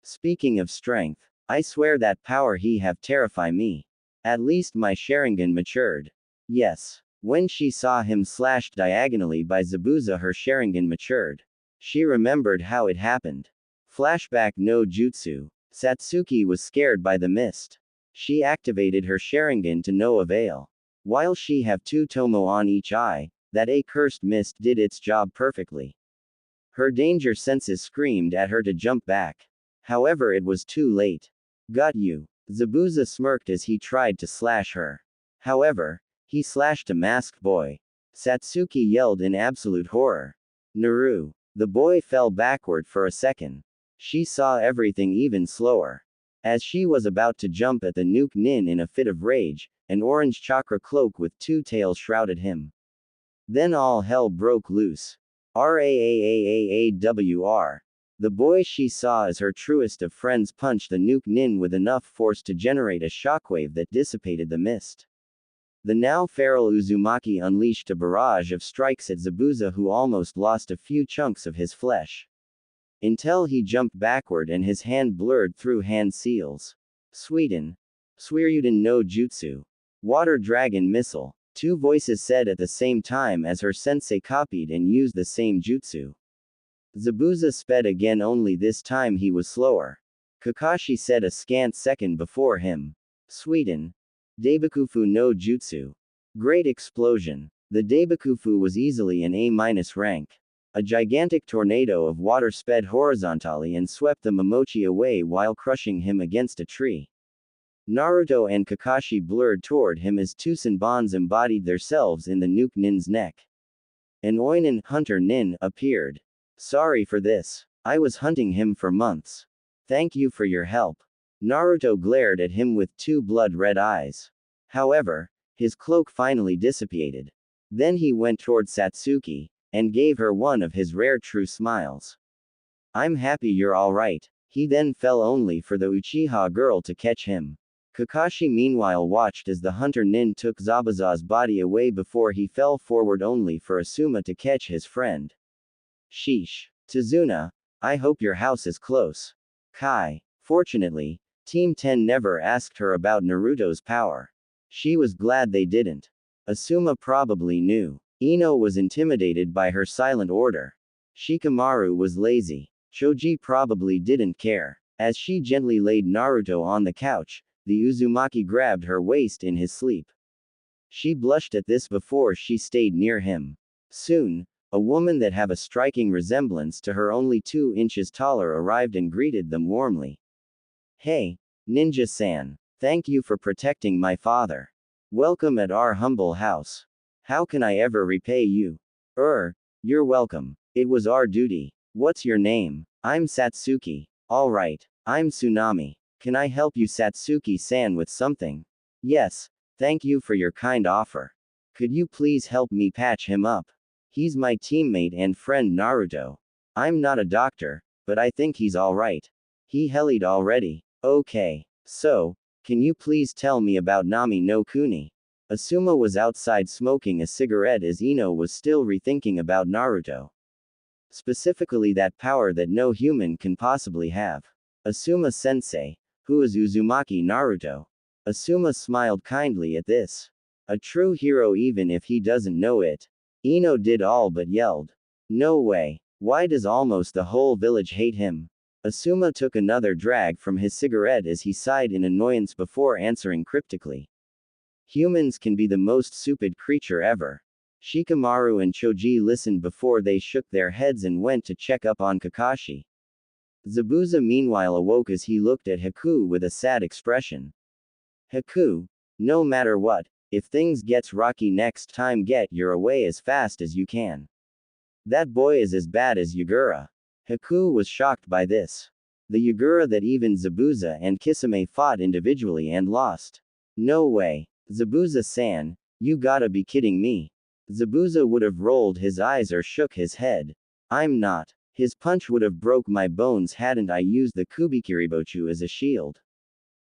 Speaking of strength, I swear that power he have terrify me. At least my Sharingan matured. Yes. When she saw him slashed diagonally by Zabuza, her Sharingan matured. She remembered how it happened. Flashback no jutsu. Satsuki was scared by the mist. She activated her Sharingan to no avail. While she have two tomo on each eye, that cursed mist did its job perfectly. Her danger senses screamed at her to jump back. However, it was too late. Got you. Zabuza smirked as he tried to slash her. However, he slashed a masked boy. Satsuki yelled in absolute horror. Naru. The boy fell backward for a second. She saw everything even slower. As she was about to jump at the nuke nin in a fit of rage, an orange chakra cloak with two tails shrouded him. Then all hell broke loose. RAAAAAWR. The boy she saw as her truest of friends punched the nuke nin with enough force to generate a shockwave that dissipated the mist. The now feral Uzumaki unleashed a barrage of strikes at Zabuza, who almost lost a few chunks of his flesh. Until he jumped backward and his hand blurred through hand seals. Suiryuden no Jutsu. Water Dragon Missile. Two voices said at the same time as her sensei copied and used the same jutsu. Zabuza sped again, only this time he was slower. Kakashi said a scant second before him. Suiryuden. Daibikufu no Jutsu. Great explosion. The Daibikufu was easily an A- rank. A gigantic tornado of water sped horizontally and swept the Momochi away while crushing him against a tree. Naruto and Kakashi blurred toward him as two Senbons embodied themselves in the nuke nin's neck. An Oinin hunter nin appeared. Sorry for this. I was hunting him for months. Thank you for your help. Naruto glared at him with two blood-red eyes. However, his cloak finally dissipated. Then he went toward Satsuki, and gave her one of his rare true smiles. I'm happy you're alright. He then fell only for the Uchiha girl to catch him. Kakashi meanwhile watched as the hunter nin took Zabuza's body away before he fell forward only for Asuma to catch his friend. Sheesh. Tazuna, I hope your house is close. Kai. Fortunately, Team 10 never asked her about Naruto's power. She was glad they didn't. Asuma probably knew. Ino was intimidated by her silent order. Shikamaru was lazy. Choji probably didn't care. As she gently laid Naruto on the couch, the Uzumaki grabbed her waist in his sleep. She blushed at this before she stayed near him. Soon, a woman that had a striking resemblance to her, only 2 inches taller, arrived and greeted them warmly. Hey, Ninja-san. Thank you for protecting my father. Welcome at our humble house. How can I ever repay you? You're welcome. It was our duty. What's your name? I'm Satsuki. Alright. I'm Tsunami. Can I help you, Satsuki-san, with something? Yes. Thank you for your kind offer. Could you please help me patch him up? He's my teammate and friend Naruto. I'm not a doctor, but I think he's alright. He helied already. Okay. So, can you please tell me about Nami no Kuni? Asuma was outside smoking a cigarette as Ino was still rethinking about Naruto. Specifically that power that no human can possibly have. Asuma-sensei. Who is Uzumaki Naruto? Asuma smiled kindly at this. A true hero even if he doesn't know it. Ino did all but yelled. No way. Why does almost the whole village hate him? Asuma took another drag from his cigarette as he sighed in annoyance before answering cryptically. Humans can be the most stupid creature ever. Shikamaru and Choji listened before they shook their heads and went to check up on Kakashi. Zabuza meanwhile awoke as he looked at Haku with a sad expression. Haku, no matter what, if things gets rocky next time, get your away as fast as you can. That boy is as bad as Yagura. Haku was shocked by this. The Yagura that even Zabuza and Kisame fought individually and lost. No way. Zabuza-san, you gotta be kidding me. Zabuza would have rolled his eyes or shook his head. I'm not. His punch would have broke my bones hadn't I used the Kubikiribochu as a shield.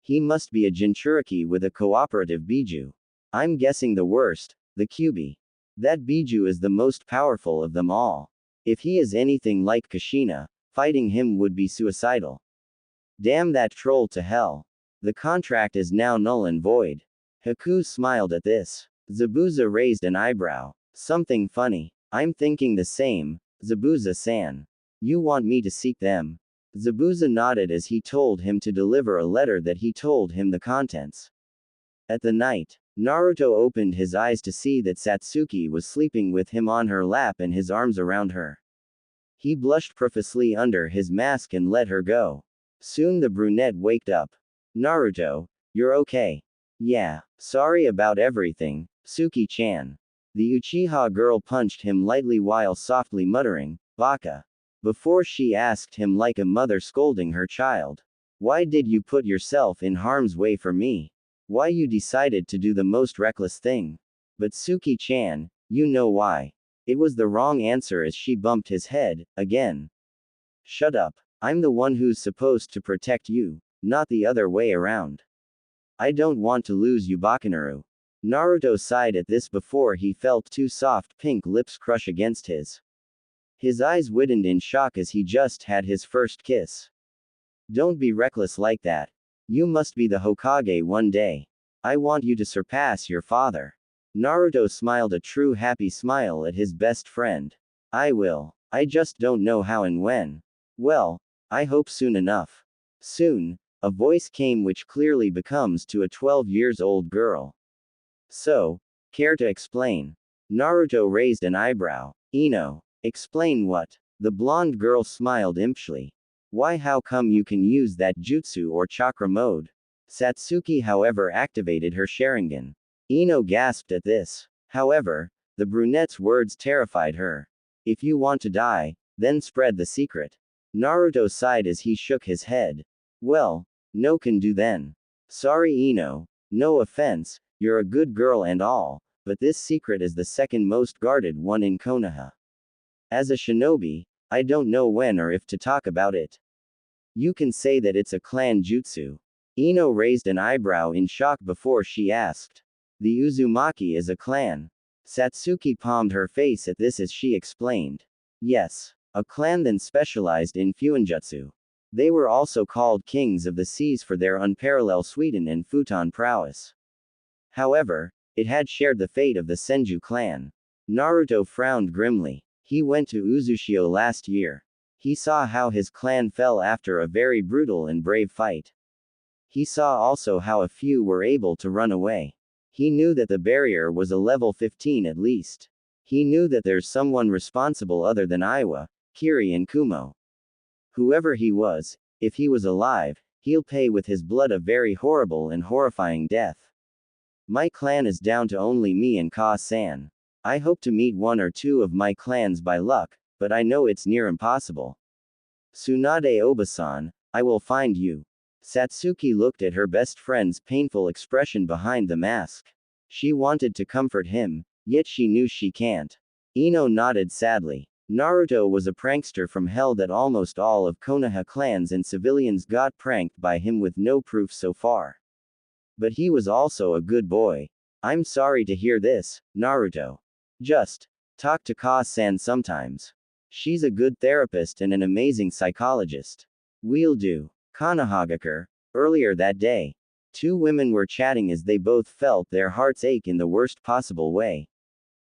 He must be a Jinchuriki with a cooperative Biju. I'm guessing the worst, the Kyubi. That Biju is the most powerful of them all. If he is anything like Kushina, fighting him would be suicidal. Damn that troll to hell. The contract is now null and void. Haku smiled at this. Zabuza raised an eyebrow. Something funny. I'm thinking the same, Zabuza-san. You want me to seek them? Zabuza nodded as he told him to deliver a letter that he told him the contents. At the night, Naruto opened his eyes to see that Satsuki was sleeping with him on her lap and his arms around her. He blushed profusely under his mask and let her go. Soon the brunette waked up. Naruto, you're okay. Yeah, sorry about everything, Suki-chan. The Uchiha girl punched him lightly while softly muttering, "Baka," before she asked him like a mother scolding her child. "Why did you put yourself in harm's way for me? Why you decided to do the most reckless thing? But Suki-chan, you know why." It was the wrong answer as she bumped his head, again. "Shut up. I'm the one who's supposed to protect you, not the other way around. I don't want to lose you, Bakanaru." Naruto sighed at this before he felt two soft pink lips crush against his. His eyes widened in shock as he just had his first kiss. "Don't be reckless like that. You must be the Hokage one day. I want you to surpass your father." Naruto smiled a true happy smile at his best friend. "I will. I just don't know how and when." "Well, I hope soon enough." Soon, a voice came which clearly becomes to a 12 years old girl. "So, care to explain?" Naruto raised an eyebrow. "Ino. Explain what?" The blonde girl smiled impishly. "Why, how come you can use that jutsu or chakra mode?" Satsuki however activated her Sharingan. Ino gasped at this. However, the brunette's words terrified her. "If you want to die, then spread the secret." Naruto sighed as he shook his head. "Well, no can do then. Sorry Ino, no offense, you're a good girl and all, but this secret is the second most guarded one in Konoha. As a shinobi, I don't know when or if to talk about it." "You can say that it's a clan jutsu." Ino raised an eyebrow in shock before she asked. "The Uzumaki is a clan." Satsuki palmed her face at this as she explained. "Yes, a clan then specialized in fuinjutsu. They were also called kings of the seas for their unparalleled Suiten and futon prowess. However, it had shared the fate of the Senju clan." Naruto frowned grimly. He went to Uzushio last year. He saw how his clan fell after a very brutal and brave fight. He saw also how a few were able to run away. He knew that the barrier was a level 15 at least. He knew that there's someone responsible other than Iwa, Kiri and Kumo. Whoever he was, if he was alive, he'll pay with his blood a very horrible and horrifying death. My clan is down to only me and Ka-san. I hope to meet one or two of my clans by luck, but I know it's near impossible. Tsunade Obasan, I will find you." Satsuki looked at her best friend's painful expression behind the mask. She wanted to comfort him, yet she knew she can't. Ino nodded sadly. Naruto was a prankster from hell that almost all of Konoha clans and civilians got pranked by him with no proof so far. But he was also a good boy. "I'm sorry to hear this, Naruto. Just talk to Ka-san sometimes. She's a good therapist and an amazing psychologist." "We'll do." Konohagakure. Earlier that day, two women were chatting as they both felt their hearts ache in the worst possible way.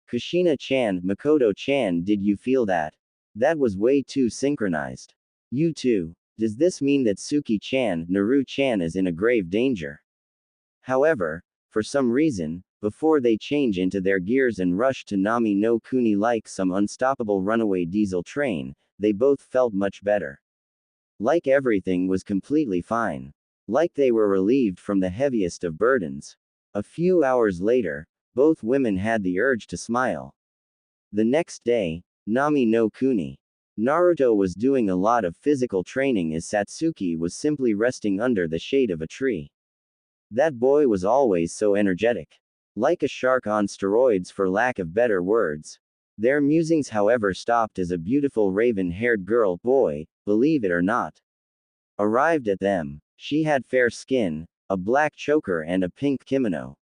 "Kushina-chan, Makoto-chan, did you feel that? That was way too synchronized. You too. Does this mean that Suki-chan, Naru-chan is in a grave danger?" However, for some reason, before they change into their gears and rush to Nami no Kuni like some unstoppable runaway diesel train, they both felt much better. Like everything was completely fine. Like they were relieved from the heaviest of burdens. A few hours later, both women had the urge to smile. The next day, Nami no Kuni. Naruto was doing a lot of physical training as Satsuki was simply resting under the shade of a tree. That boy was always so energetic. Like a shark on steroids for lack of better words. Their musings however stopped as a beautiful raven-haired girl, boy, believe it or not, arrived at them. She had fair skin, a black choker and a pink kimono.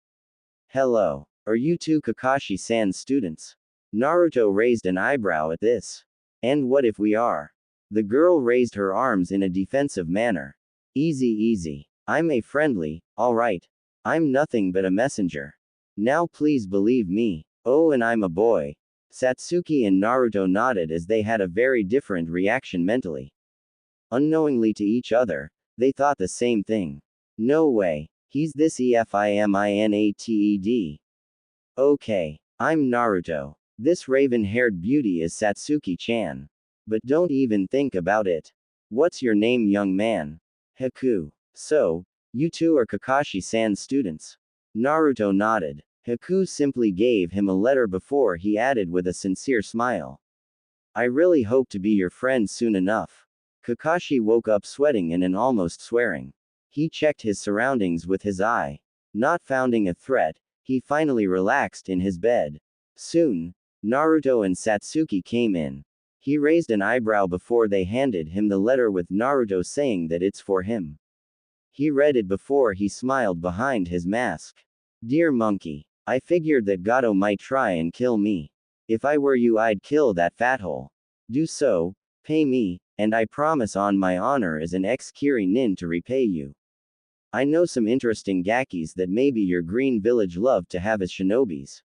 "Hello. Are you two Kakashi-san's students?" Naruto raised an eyebrow at this. "And what if we are?" The girl raised her arms in a defensive manner. "Easy easy. I'm a friendly, alright. I'm nothing but a messenger. Now please believe me. Oh, and I'm a boy." Satsuki and Naruto nodded as they had a very different reaction mentally. Unknowingly to each other, they thought the same thing. "No way. He's this EFIMINATED. Okay. I'm Naruto. This raven-haired beauty is Satsuki-chan. But don't even think about it. What's your name, young man?" "Haku. So, you two are Kakashi-san's students?" Naruto nodded. Haku simply gave him a letter before he added with a sincere smile. I really hope to be your friend soon enough. Kakashi woke up sweating and almost swearing. He checked his surroundings with his eye. Not finding a threat, he finally relaxed in his bed. Soon, Naruto and Satsuki came in. He raised an eyebrow before they handed him the letter with Naruto saying that it's for him. He read it before he smiled behind his mask. Dear monkey, I figured that Gato might try and kill me. If I were you, I'd kill that fathole. Do so, pay me, and I promise on my honor as an ex-Kiri nin to repay you. I know some interesting gakis that maybe your green village love to have as shinobis.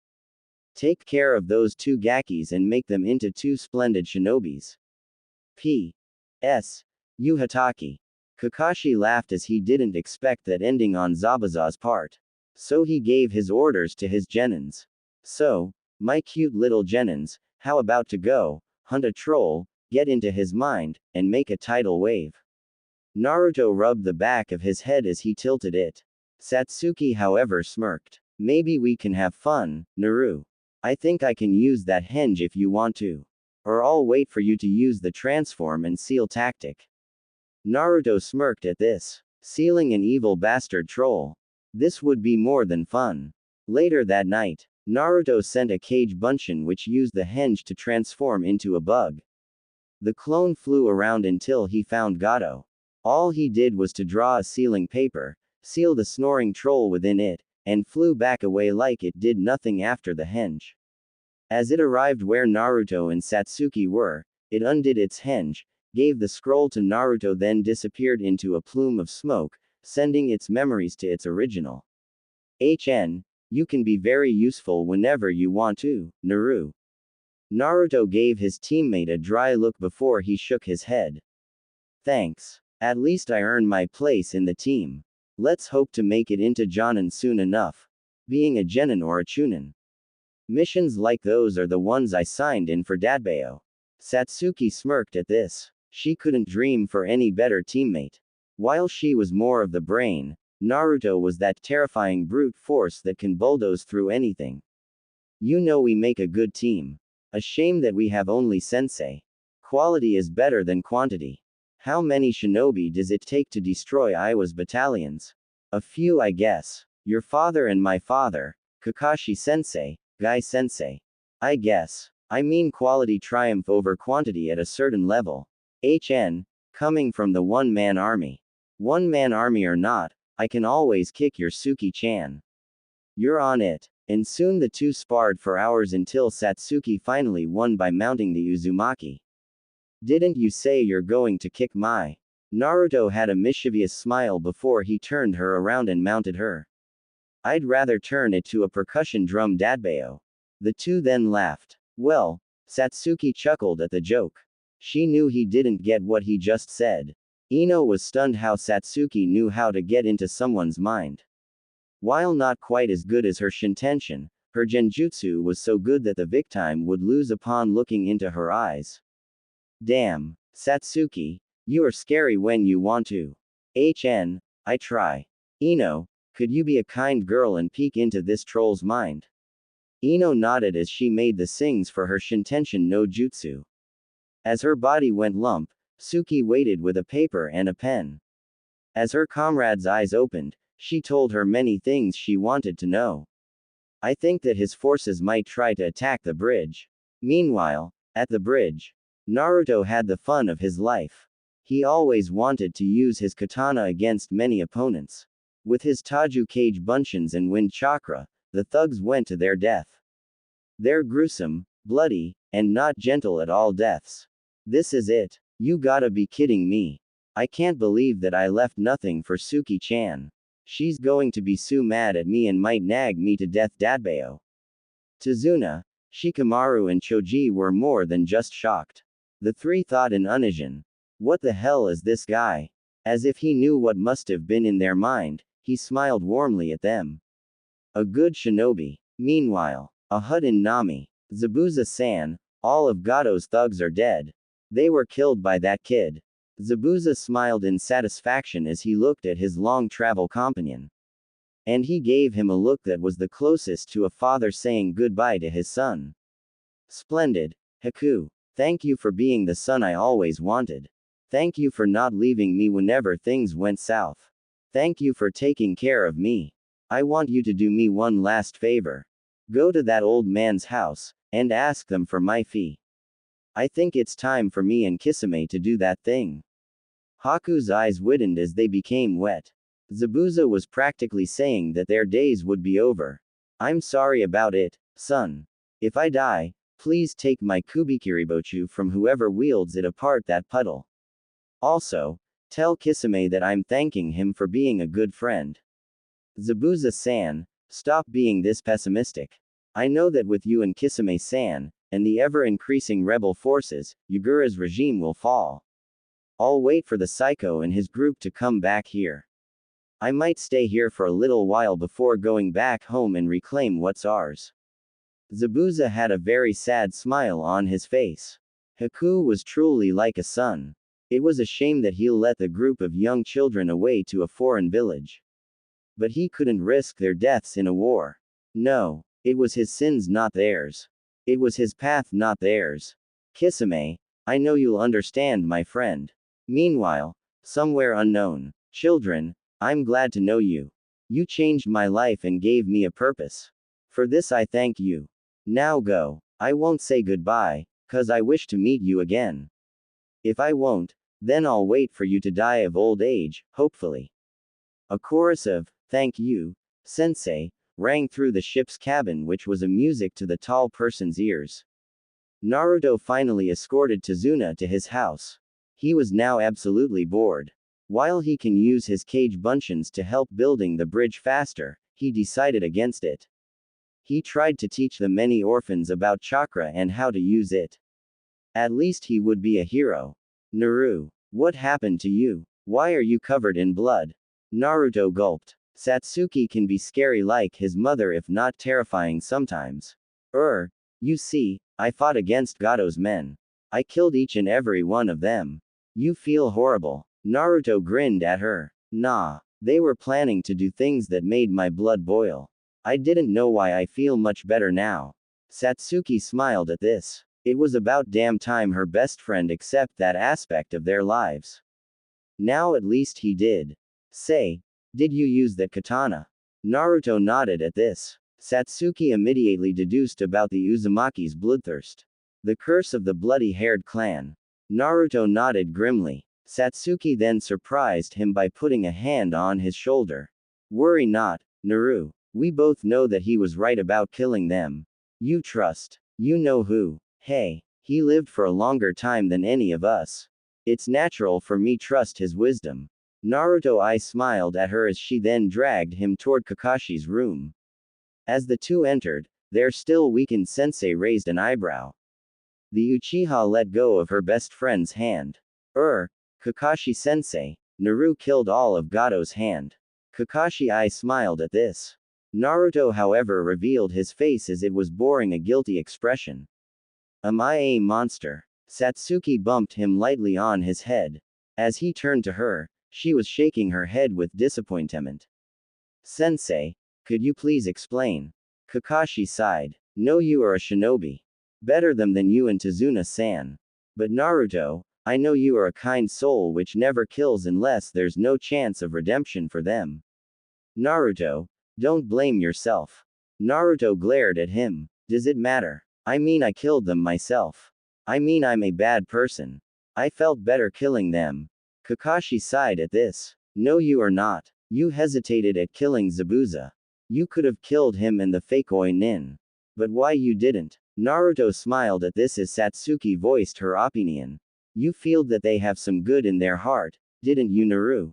Take care of those 2 gakis and make them into 2 splendid shinobis. P.S. You Hataki. Kakashi laughed as he didn't expect that ending on Zabuza's part. So he gave his orders to his genins. So, my cute little genins, how about to go, hunt a troll, get into his mind, and make a tidal wave. Naruto rubbed the back of his head as he tilted it. Satsuki however smirked. Maybe we can have fun, Naru. I think I can use that henge if you want to. Or I'll wait for you to use the transform and seal tactic. Naruto smirked at this. Sealing an evil bastard troll. This would be more than fun. Later that night, Naruto sent a cage bunshin which used the henge to transform into a bug. The clone flew around until he found Gato. All he did was to draw a sealing paper, seal the snoring troll within it, and flew back away like it did nothing after the henge. As it arrived where Naruto and Satsuki were, it undid its henge, gave the scroll to Naruto, then disappeared into a plume of smoke, sending its memories to its original. You can be very useful whenever you want to, Naru. Naruto gave his teammate a dry look before he shook his head. Thanks. At least I earned my place in the team. Let's hope to make it into Jonin soon enough. Being a Genin or a Chunin. Missions like those are the ones I signed in for Dadbao. Satsuki smirked at this. She couldn't dream for any better teammate. While she was more of the brain, Naruto was that terrifying brute force that can bulldoze through anything. You know we make a good team. A shame that we have only sensei. Quality is better than quantity. How many shinobi does it take to destroy Iwa's battalions? A few, I guess. Your father and my father, Kakashi sensei, Guy sensei. I guess. I mean quality triumph over quantity at a certain level. Coming from the one-man army. One-man army or not, I can always kick your Suki-chan. You're on it. And soon the two sparred for hours until Satsuki finally won by mounting the Uzumaki. Didn't you say you're going to kick my? Naruto had a mischievous smile before he turned her around and mounted her. I'd rather turn it to a percussion drum Dadbao. The two then laughed. Well, Satsuki chuckled at the joke. She knew he didn't get what he just said. Ino was stunned how Satsuki knew how to get into someone's mind. While not quite as good as her Shintention, her Genjutsu was so good that the victim would lose upon looking into her eyes. Damn, Satsuki, you are scary when you want to. I try. Ino, could you be a kind girl and peek into this troll's mind? Ino nodded as she made the sings for her Shintention no Jutsu. As her body went lump, Suki waited with a paper and a pen. As her comrade's eyes opened, she told her many things she wanted to know. I think that his forces might try to attack the bridge. Meanwhile, at the bridge, Naruto had the fun of his life. He always wanted to use his katana against many opponents. With his Taju Kage Bunshins and Wind Chakra, the thugs went to their death. They're gruesome, bloody, and not gentle at all deaths. This is it. You gotta be kidding me. I can't believe that I left nothing for Suki-chan. She's going to be so mad at me and might nag me to death Dadbao. Tazuna, Shikamaru and Choji were more than just shocked. The three thought in unison. What the hell is this guy? As if he knew what must have been in their mind, he smiled warmly at them. A good shinobi. Meanwhile, a hut in Nami. Zabuza-san, all of Gato's thugs are dead. They were killed by that kid. Zabuza smiled in satisfaction as he looked at his long travel companion. And he gave him a look that was the closest to a father saying goodbye to his son. Splendid, Haku. Thank you for being the son I always wanted. Thank you for not leaving me whenever things went south. Thank you for taking care of me. I want you to do me one last favor. Go to that old man's house, and ask them for my fee. I think it's time for me and Kisame to do that thing. Haku's eyes widened as they became wet. Zabuza was practically saying that their days would be over. I'm sorry about it, son. If I die, please take my Kubikiribochu from whoever wields it apart that puddle. Also, tell Kisame that I'm thanking him for being a good friend. Zabuza-san, stop being this pessimistic. I know that with you and Kisame-san, and the ever-increasing rebel forces, Yagura's regime will fall. I'll wait for the psycho and his group to come back here. I might stay here for a little while before going back home and reclaim what's ours. Zabuza had a very sad smile on his face. Haku was truly like a son. It was a shame that he'll let the group of young children away to a foreign village. But he couldn't risk their deaths in a war. No, it was his sins, not theirs. It was his path, not theirs. Kisame, I know you'll understand, my friend. Meanwhile, somewhere unknown, children, I'm glad to know you. You changed my life and gave me a purpose. For this I thank you. Now go. I won't say goodbye, 'cause I wish to meet you again. If I won't, then I'll wait for you to die of old age, hopefully. A chorus of, "Thank you, Sensei," rang through the ship's cabin, which was a music to the tall person's ears. Naruto finally escorted Tazuna to his house. He was now absolutely bored. While he can use his cage bunchins to help building the bridge faster, he decided against it. He tried to teach the many orphans about chakra and how to use it. At least he would be a hero. Naru, what happened to you? Why are you covered in blood? Naruto gulped. Satsuki can be scary like his mother, if not terrifying sometimes. You see, I fought against Gado's men. I killed each and every one of them. You feel horrible. Naruto grinned at her. Nah, they were planning to do things that made my blood boil. I didn't know why. I feel much better now. Satsuki smiled at this. It was about damn time her best friend accept that aspect of their lives. Now at least he did. Say, did you use that katana? Naruto nodded at this. Satsuki immediately deduced about the Uzumaki's bloodthirst. The curse of the bloody-haired clan. Naruto nodded grimly. Satsuki then surprised him by putting a hand on his shoulder. Worry not, Naru. We both know that he was right about killing them. You trust. You know who. Hey, he lived for a longer time than any of us. It's natural for me trust his wisdom. Naruto I smiled at her as she then dragged him toward Kakashi's room. As the two entered, their still weakened sensei raised an eyebrow. The Uchiha let go of her best friend's hand. Kakashi-sensei, Naru killed all of Gado's hand. Kakashi I smiled at this. Naruto however revealed his face as it was boring a guilty expression. Am I a monster? Satsuki bumped him lightly on his head. As he turned to her, she was shaking her head with disappointment. Sensei, could you please explain? Kakashi sighed. No, you are a shinobi. Better them than you and Tazuna-san. But Naruto, I know you are a kind soul which never kills unless there's no chance of redemption for them. Naruto, don't blame yourself. Naruto glared at him. Does it matter? I mean I killed them myself. I mean I'm a bad person. I felt better killing them. Kakashi sighed at this. No, you are not. You hesitated at killing Zabuza. You could have killed him and the fake Nin. But why you didn't? Naruto smiled at this as Satsuki voiced her opinion. You feel that they have some good in their heart, didn't you, Naru?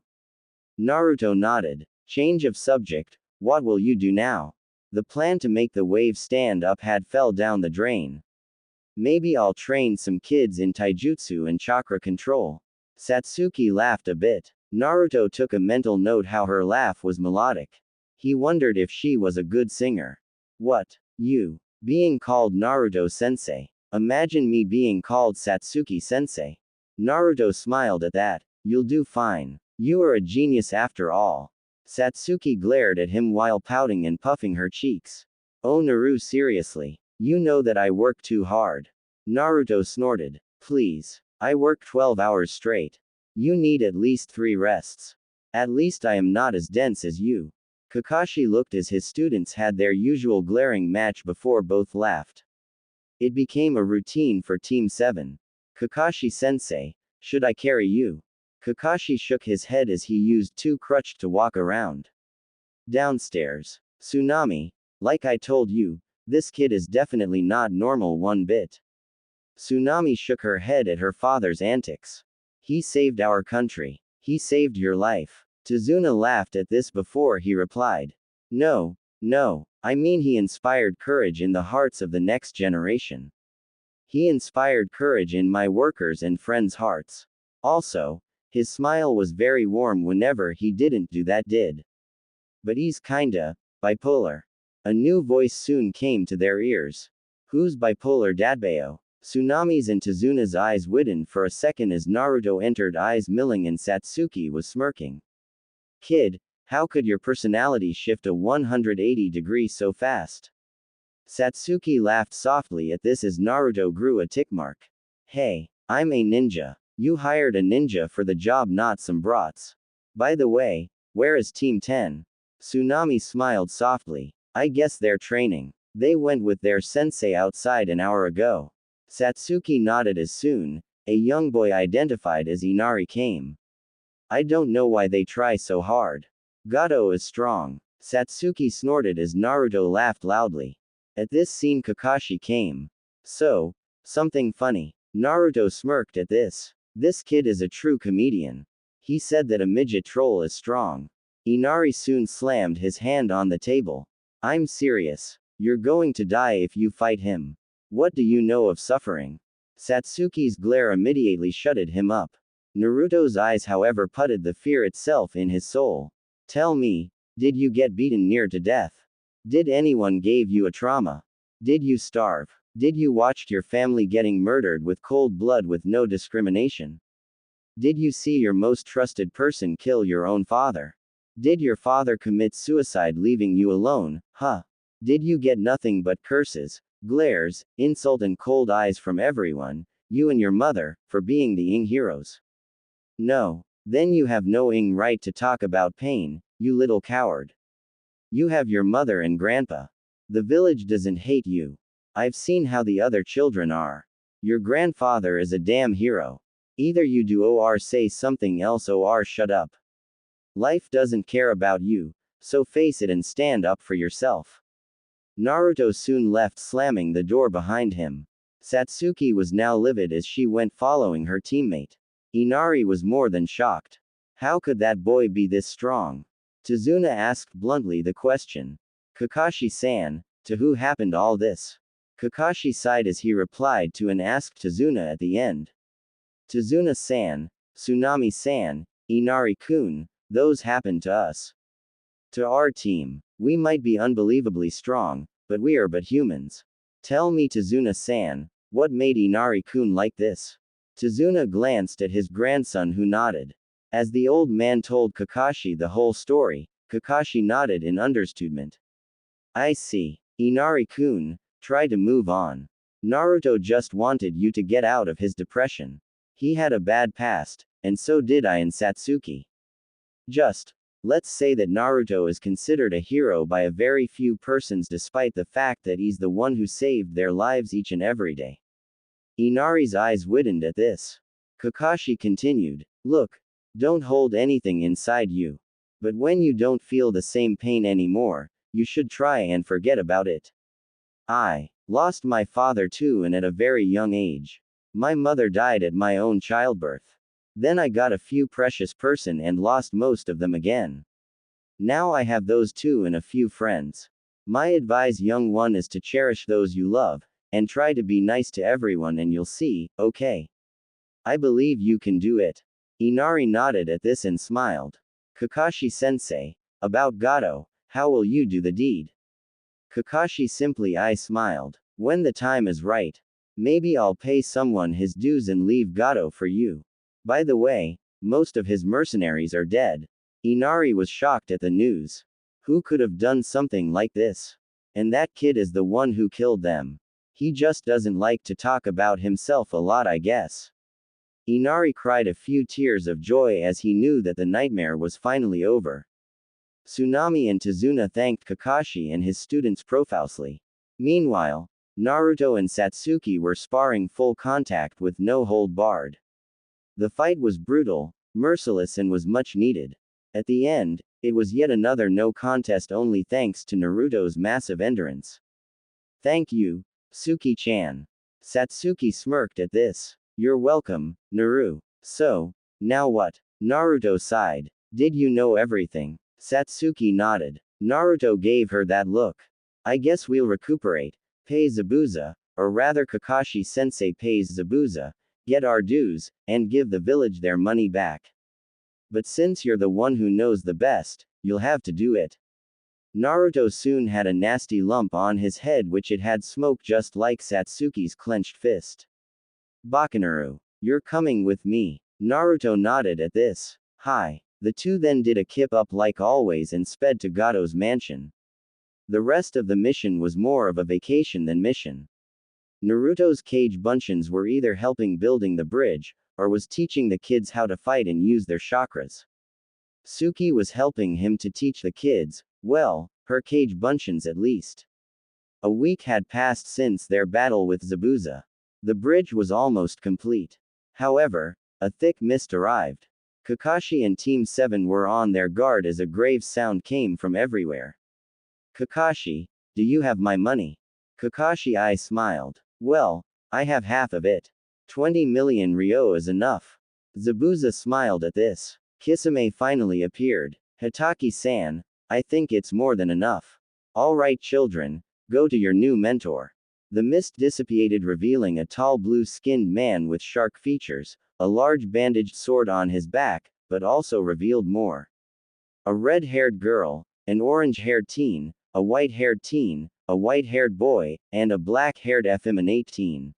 Naruto nodded. Change of subject, what will you do now? The plan to make the wave stand up had fell down the drain. Maybe I'll train some kids in taijutsu and chakra control. Satsuki laughed a bit. Naruto took a mental note how her laugh was melodic. He wondered if she was a good singer. What? You? Being called Naruto-sensei. Imagine me being called Satsuki-sensei. Naruto smiled at that. You'll do fine. You are a genius after all. Satsuki glared at him while pouting and puffing her cheeks. Oh Naru, seriously. You know that I work too hard. Naruto snorted. Please. I work 12 hours straight. You need at least 3 rests. At least I am not as dense as you. Kakashi looked as his students had their usual glaring match before both laughed. It became a routine for Team 7. Kakashi-sensei, should I carry you? Kakashi shook his head as he used 2 crutch to walk around. Downstairs. Tsunami, like I told you, this kid is definitely not normal one bit. Tsunami shook her head at her father's antics. He saved our country. He saved your life. Tazuna laughed at this before he replied. No, I mean he inspired courage in the hearts of the next generation. He inspired courage in my workers' and friends' hearts. Also, his smile was very warm whenever he didn't do that did. But he's kinda bipolar. A new voice soon came to their ears. Who's bipolar, Dadbao? Tsunami's and Tazuna's eyes widened for a second as Naruto entered, eyes milling, and Satsuki was smirking. Kid, how could your personality shift a 180 degrees so fast? Satsuki laughed softly at this as Naruto grew a tick mark. Hey, I'm a ninja. You hired a ninja for the job, not some brats. By the way, where is Team 10? Tsunami smiled softly. I guess they're training. They went with their sensei outside an hour ago. Satsuki nodded as soon, a young boy identified as Inari came. I don't know why they try so hard. Gato is strong. Satsuki snorted as Naruto laughed loudly. At this scene Kakashi came. So, something funny. Naruto smirked at this. This kid is a true comedian. He said that a midget troll is strong. Inari soon slammed his hand on the table. I'm serious. You're going to die if you fight him. What do you know of suffering? Satsuki's glare immediately shutted him up. Naruto's eyes, however, putted the fear itself in his soul. Tell me, did you get beaten near to death? Did anyone gave you a trauma? Did you starve? Did you watch your family getting murdered with cold blood with no discrimination? Did you see your most trusted person kill your own father? Did your father commit suicide leaving you alone, huh? Did you get nothing but curses, glares, insult and cold eyes from everyone, you and your mother, for being the Ing heroes? No. Then you have no Ing right to talk about pain, you little coward. You have your mother and grandpa. The village doesn't hate you. I've seen how the other children are. Your grandfather is a damn hero. Either you do or say something else or shut up. Life doesn't care about you, so face it and stand up for yourself. Naruto soon left, slamming the door behind him. Satsuki was now livid as she went, following her teammate. Inari was more than shocked. How could that boy be this strong? Tazuna asked bluntly the question. Kakashi-san, to who happened all this? Kakashi sighed as he replied to and asked Tazuna at the end. Tazuna-san, Tsunami-san, Inari-kun, those happened to us. To our team. We might be unbelievably strong, but we are but humans. Tell me, Tazuna-san, what made Inari-kun like this? Tazuna glanced at his grandson, who nodded. As the old man told Kakashi the whole story, Kakashi nodded in understatement. I see. Inari-kun, try to move on. Naruto just wanted you to get out of his depression. He had a bad past, and so did I and Satsuki. Let's say that Naruto is considered a hero by a very few persons, despite the fact that he's the one who saved their lives each and every day. Inari's eyes widened at this. Kakashi continued, look, don't hold anything inside you. But when you don't feel the same pain anymore, you should try and forget about it. I lost my father too, and at a very young age. My mother died at my own childbirth. Then I got a few precious person and lost most of them again. Now I have those two and a few friends. My advice, young one, is to cherish those you love, and try to be nice to everyone, and you'll see, okay? I believe you can do it. Inari nodded at this and smiled. Kakashi-sensei, about Gato, how will you do the deed? Kakashi simply smiled. When the time is right. Maybe I'll pay someone his dues and leave Gato for you. By the way, most of his mercenaries are dead. Inari was shocked at the news. Who could have done something like this? And that kid is the one who killed them. He just doesn't like to talk about himself a lot, I guess. Inari cried a few tears of joy as he knew that the nightmare was finally over. Tsunami and Tazuna thanked Kakashi and his students profusely. Meanwhile, Naruto and Satsuki were sparring full contact with no hold barred. The fight was brutal, merciless, and was much needed. At the end, it was yet another no contest only thanks to Naruto's massive endurance. Thank you, Suki-chan. Satsuki smirked at this. You're welcome, Naru. So, now what? Naruto sighed. Did you know everything? Satsuki nodded. Naruto gave her that look. I guess we'll recuperate, pay Zabuza, or rather Kakashi-sensei pays Zabuza, get our dues, and give the village their money back. But since you're the one who knows the best, you'll have to do it. Naruto soon had a nasty lump on his head which it had smoke just like Satsuki's clenched fist. Bakunaru, you're coming with me. Naruto nodded at this. Hi. The two then did a kip up like always and sped to Gato's mansion. The rest of the mission was more of a vacation than mission. Naruto's cage bunchins were either helping building the bridge, or was teaching the kids how to fight and use their chakras. Suki was helping him to teach the kids, well, her cage bunchins at least. A week had passed since their battle with Zabuza. The bridge was almost complete. However, a thick mist arrived. Kakashi and Team 7 were on their guard as a grave sound came from everywhere. Kakashi, do you have my money? Kakashi I smiled. Well, I have half of it. 20 million ryo is enough. Zabuza smiled at this. Kisame finally appeared. Hitaki-san, I think it's more than enough. Alright children, go to your new mentor. The mist dissipated revealing a tall blue-skinned man with shark features, a large bandaged sword on his back, but also revealed more. A red-haired girl, an orange-haired teen, a white-haired teen, a white-haired boy, and a black-haired effeminate teen.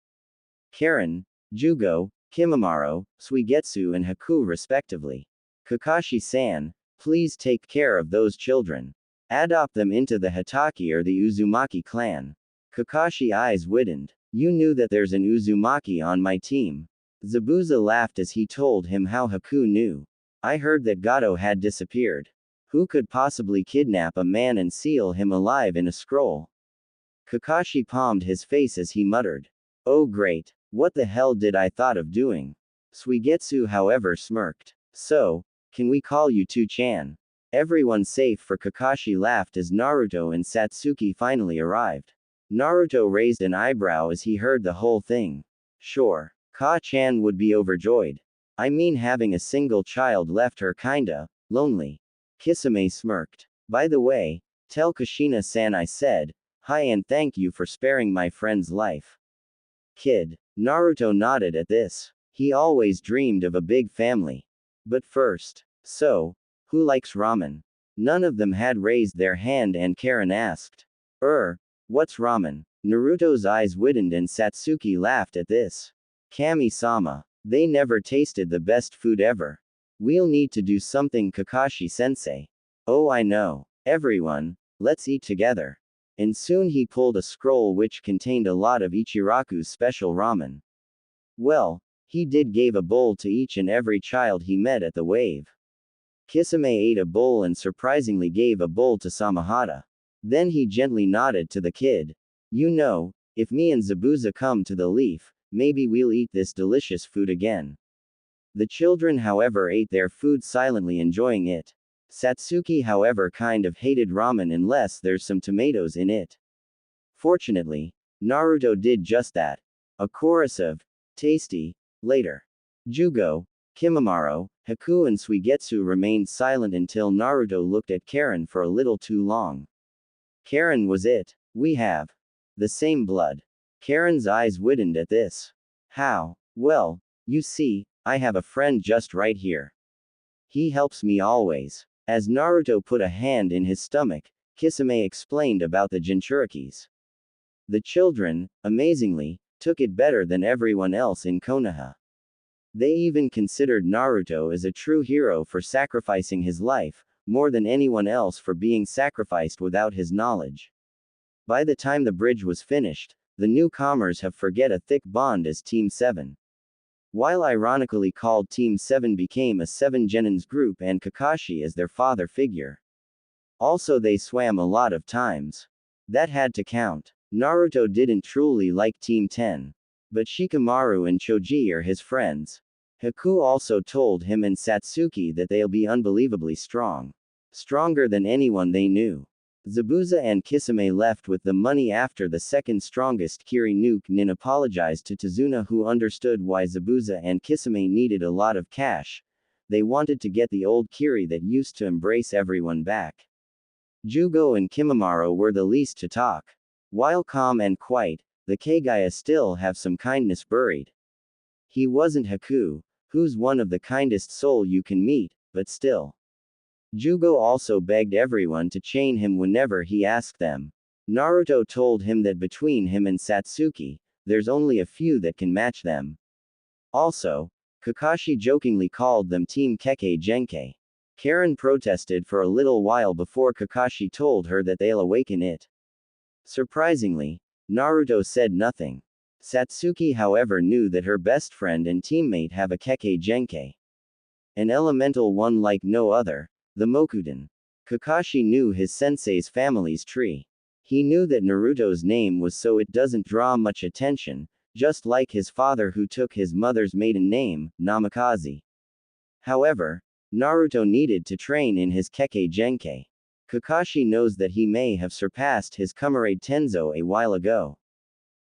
Karen, Jugo, Kimimaro, Suigetsu and Haku respectively. Kakashi-san, please take care of those children. Adopt them into the Hitaki or the Uzumaki clan. Kakashi eyes widened. You knew that there's an Uzumaki on my team. Zabuza laughed as he told him how Haku knew. I heard that Gato had disappeared. Who could possibly kidnap a man and seal him alive in a scroll? Kakashi palmed his face as he muttered. Oh great, what the hell did I thought of doing? Suigetsu however smirked. So, can we call you Two-chan? Everyone safe for Kakashi laughed as Naruto and Satsuki finally arrived. Naruto raised an eyebrow as he heard the whole thing. Sure, Ka-chan would be overjoyed. I mean having a single child left her kinda lonely. Kisame smirked. By the way, tell Kushina-san I said hi and thank you for sparing my friend's life. Kid. Naruto nodded at this. He always dreamed of a big family. But first, so, who likes ramen? None of them had raised their hand and Karen asked. What's ramen? Naruto's eyes widened and Satsuki laughed at this. Kami-sama, they never tasted the best food ever. We'll need to do something Kakashi-sensei. Oh I know. Everyone, let's eat together. And soon he pulled a scroll which contained a lot of Ichiraku's special ramen. Well, he did gave a bowl to each and every child he met at the wave. Kisame ate a bowl and surprisingly gave a bowl to Samahata. Then he gently nodded to the kid. You know, if me and Zabuza come to the leaf, maybe we'll eat this delicious food again. The children however ate their food silently enjoying it. Satsuki however kind of hated ramen unless there's some tomatoes in it. Fortunately, Naruto did just that. A chorus of tasty later. Jugo, Kimimaro, Haku and Suigetsu remained silent until Naruto looked at Karen for a little too long. Karen was it. We have the same blood. Karen's eyes widened at this. How? Well, you see, I have a friend just right here. He helps me always. As Naruto put a hand in his stomach, Kisame explained about the Jinchurikis. The children, amazingly, took it better than everyone else in Konoha. They even considered Naruto as a true hero for sacrificing his life, more than anyone else for being sacrificed without his knowledge. By the time the bridge was finished, the newcomers have forget a thick bond as Team 7. While ironically called Team 7 became a 7 Genins group and Kakashi as their father figure. Also they swam a lot of times. That had to count. Naruto didn't truly like Team 10. But Shikamaru and Choji are his friends. Haku also told him and Satsuki that they'll be unbelievably strong. Stronger than anyone they knew. Zabuza and Kisame left with the money after the second strongest Kiri Nuke Nin apologized to Tazuna, who understood why Zabuza and Kisame needed a lot of cash. They wanted to get the old Kiri that used to embrace everyone back. Jugo and Kimimaro were the least to talk. While calm and quiet, the Kagaya still have some kindness buried. He wasn't Haku, who's one of the kindest soul you can meet, but still. Jugo also begged everyone to chain him whenever he asked them. Naruto told him that between him and Satsuki, there's only a few that can match them. Also, Kakashi jokingly called them Team Kekkei Genkei. Karen protested for a little while before Kakashi told her that they'll awaken it. Surprisingly, Naruto said nothing. Satsuki however knew that her best friend and teammate have a Kekkei Genkei. An elemental one like no other. The Mokuden. Kakashi knew his sensei's family's tree. He knew that Naruto's name was so it doesn't draw much attention, just like his father who took his mother's maiden name, Namikaze. However, Naruto needed to train in his Kekkei Genkei. Kakashi knows that he may have surpassed his Kumarade Tenzo a while ago.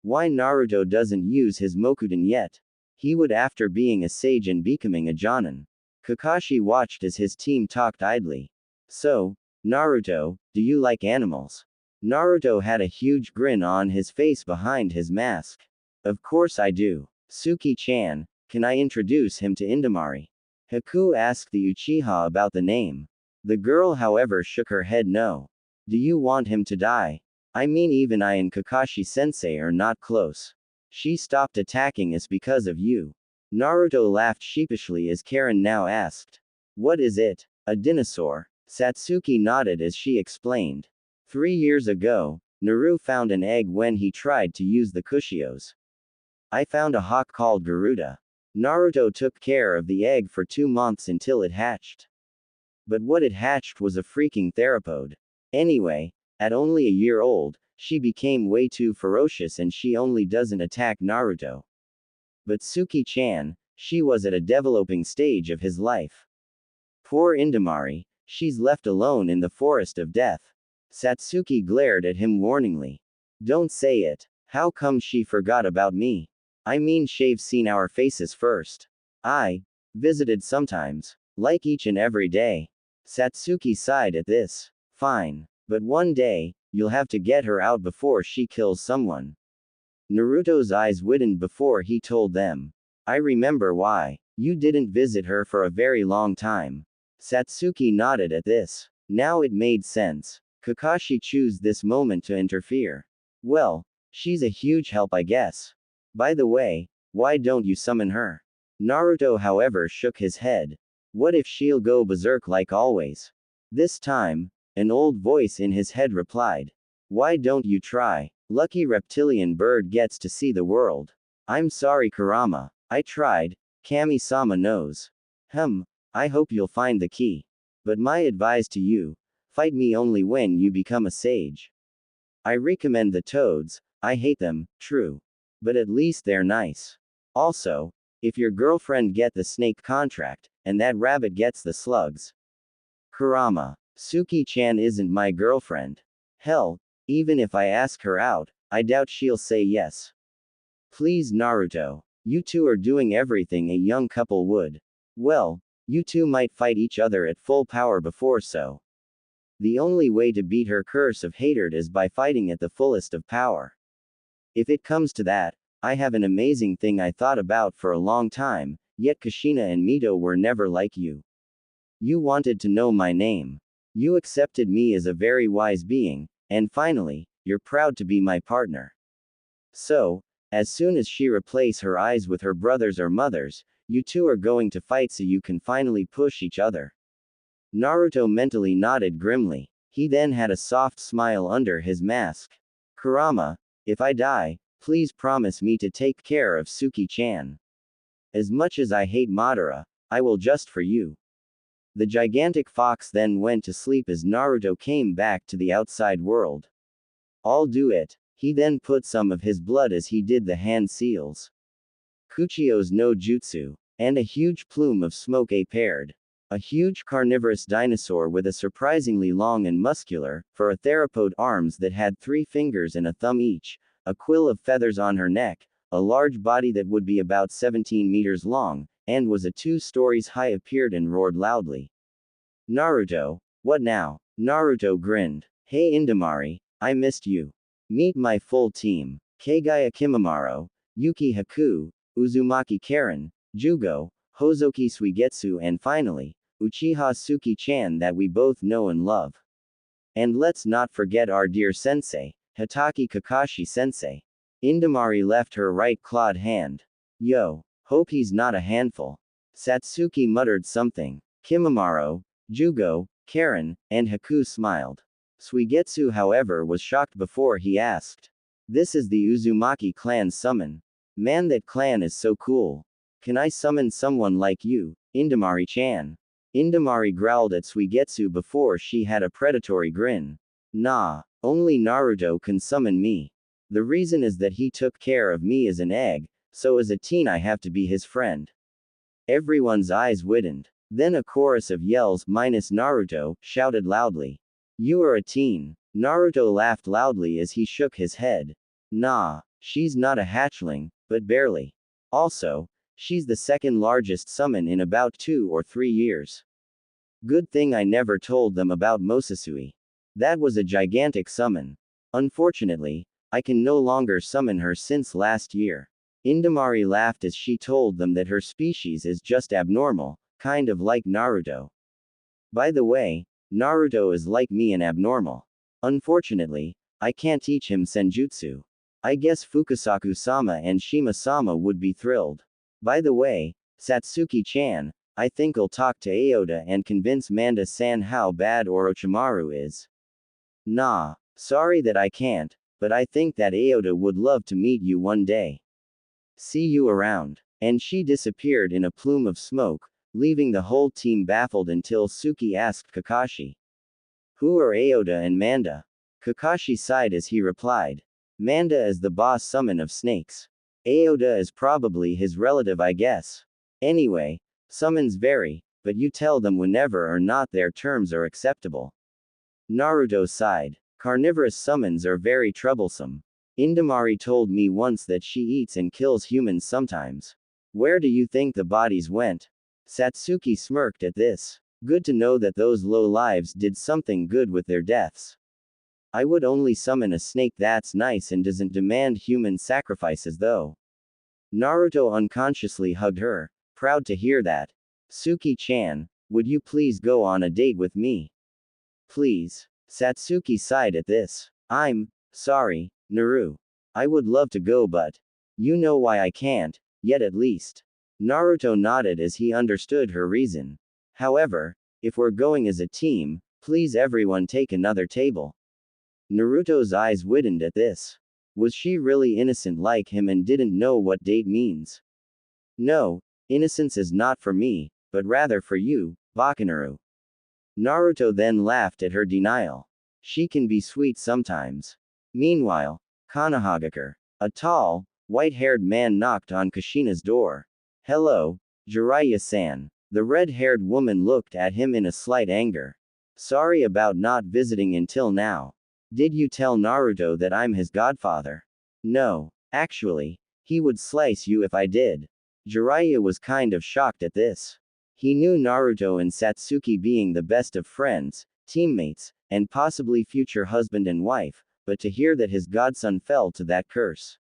Why Naruto doesn't use his Mokuden yet? He would after being a sage and becoming a Jonin. Kakashi watched as his team talked idly. So, Naruto, do you like animals? Naruto had a huge grin on his face behind his mask. Of course I do. Suki-chan, can I introduce him to Indamari? Haku asked the Uchiha about the name. The girl however shook her head no. Do you want him to die? I mean even I and Kakashi-sensei are not close. She stopped attacking us because of you. Naruto laughed sheepishly as Karen now asked. What is it? A dinosaur? Satsuki nodded as she explained. 3 years ago, Naru found an egg when he tried to use the Kushios. I found a hawk called Garuda. Naruto took care of the egg for 2 months until it hatched. But what it hatched was a freaking theropod. Anyway, at only a year old, she became way too ferocious and she only doesn't attack Naruto. But Suki-chan, she was at a developing stage of his life. Poor Indamari, she's left alone in the forest of death. Satsuki glared at him warningly. Don't say it. How come she forgot about me? I mean she've seen our faces first. I visited sometimes, like each and every day. Satsuki sighed at this. Fine. But one day, you'll have to get her out before she kills someone. Naruto's eyes widened before he told them. I remember why. You didn't visit her for a very long time. Satsuki nodded at this. Now it made sense. Kakashi chose this moment to interfere. Well, she's a huge help I guess. By the way, why don't you summon her? Naruto however shook his head. What if she'll go berserk like always? This time, an old voice in his head replied. Why don't you try? Lucky reptilian bird gets to see the world. I'm sorry Kurama. I tried. Kami-sama knows. I hope you'll find the key. But my advice to you, fight me only when you become a sage. I recommend the toads, I hate them, true. But at least they're nice. Also, if your girlfriend get the snake contract, and that rabbit gets the slugs. Kurama. Suki-chan isn't my girlfriend. Hell, even if I ask her out, I doubt she'll say yes. Please Naruto. You two are doing everything a young couple would. Well, you two might fight each other at full power before so. The only way to beat her curse of hatred is by fighting at the fullest of power. If it comes to that, I have an amazing thing I thought about for a long time, yet Kushina and Mito were never like you. You wanted to know my name. You accepted me as a very wise being, and finally, you're proud to be my partner. So, as soon as she replace her eyes with her brother's or mother's, You two are going to fight so you can finally push each other. Naruto mentally nodded grimly. He then had a soft smile under his mask. Kurama, if I die, please promise me to take care of Suki-chan. As much as I hate Madara, I will just for you. The gigantic fox then went to sleep as Naruto came back to the outside world. I'll do it. He then put some of his blood as he did the hand seals. Kuchio's no jutsu, and a huge plume of smoke appeared. A huge carnivorous dinosaur with a surprisingly long and muscular, for a theropod arms that had 3 fingers and a thumb each, a quill of feathers on her neck, a large body that would be about 17 meters long, and was a 2 stories high appeared and roared loudly. Naruto, what now? Naruto grinned. Hey Indamari, I missed you. Meet my full team. Kagaya Kimimaro, Yuki Haku, Uzumaki Karen, Jugo, Hozoki Suigetsu and finally, Uchiha Suki-chan that we both know and love. And let's not forget our dear sensei, Hitaki Kakashi sensei. Indamari left her right clawed hand. Yo, hope he's not a handful. Satsuki muttered something. Kimimaro, Jugo, Karen, and Haku smiled. Suigetsu however was shocked before he asked. This is the Uzumaki clan's summon. Man, that clan is so cool. Can I summon someone like you, Indamari-chan? Indamari growled at Suigetsu before she had a predatory grin. Nah, only Naruto can summon me. The reason is that he took care of me as an egg, so as a teen I have to be his friend. Everyone's eyes widened. Then a chorus of yells minus Naruto shouted loudly. You are a teen. Naruto laughed loudly as he shook his head. Nah, she's not a hatchling, but barely. Also, she's the second largest summon in about 2 or 3 years. Good thing I never told them about Mosasui. That was a gigantic summon. Unfortunately, I can no longer summon her since last year. Indamari laughed as she told them that her species is just abnormal, kind of like Naruto. By the way, Naruto is like me and abnormal. Unfortunately, I can't teach him senjutsu. I guess Fukasaku-sama and Shima-sama would be thrilled. By the way, Satsuki-chan, I think I'll talk to Aoda and convince Manda-san how bad Orochimaru is. Nah, sorry that I can't, but I think that Aoda would love to meet you one day. See you around. And she disappeared in a plume of smoke, leaving the whole team baffled until Suki asked Kakashi. Who are Aoda and Manda? Kakashi sighed as he replied. Manda is the boss summon of snakes. Aoda is probably his relative, I guess. Anyway, summons vary, but you tell them whenever or not their terms are acceptable. Naruto sighed. Carnivorous summons are very troublesome. Indamari told me once that she eats and kills humans sometimes. Where do you think the bodies went? Satsuki smirked at this. Good to know that those low lives did something good with their deaths. I would only summon a snake that's nice and doesn't demand human sacrifices though. Naruto unconsciously hugged her, proud to hear that. Suki-chan, would you please go on a date with me? Please. Satsuki sighed at this. I'm sorry, Naru. I would love to go but you know why I can't, yet at least. Naruto nodded as he understood her reason. However, if we're going as a team, please everyone take another table. Naruto's eyes widened at this. Was she really innocent like him and didn't know what date means? No, innocence is not for me, but rather for you, Bakunaru. Naruto then laughed at her denial. She can be sweet sometimes. Meanwhile, Konohagakure, a tall, white-haired man knocked on Kushina's door. Hello, Jiraiya-san. The red-haired woman looked at him in a slight anger. Sorry about not visiting until now. Did you tell Naruto that I'm his godfather? No, actually, he would slice you if I did. Jiraiya was kind of shocked at this. He knew Naruto and Satsuki being the best of friends, teammates, and possibly future husband and wife, but to hear that his godson fell to that curse.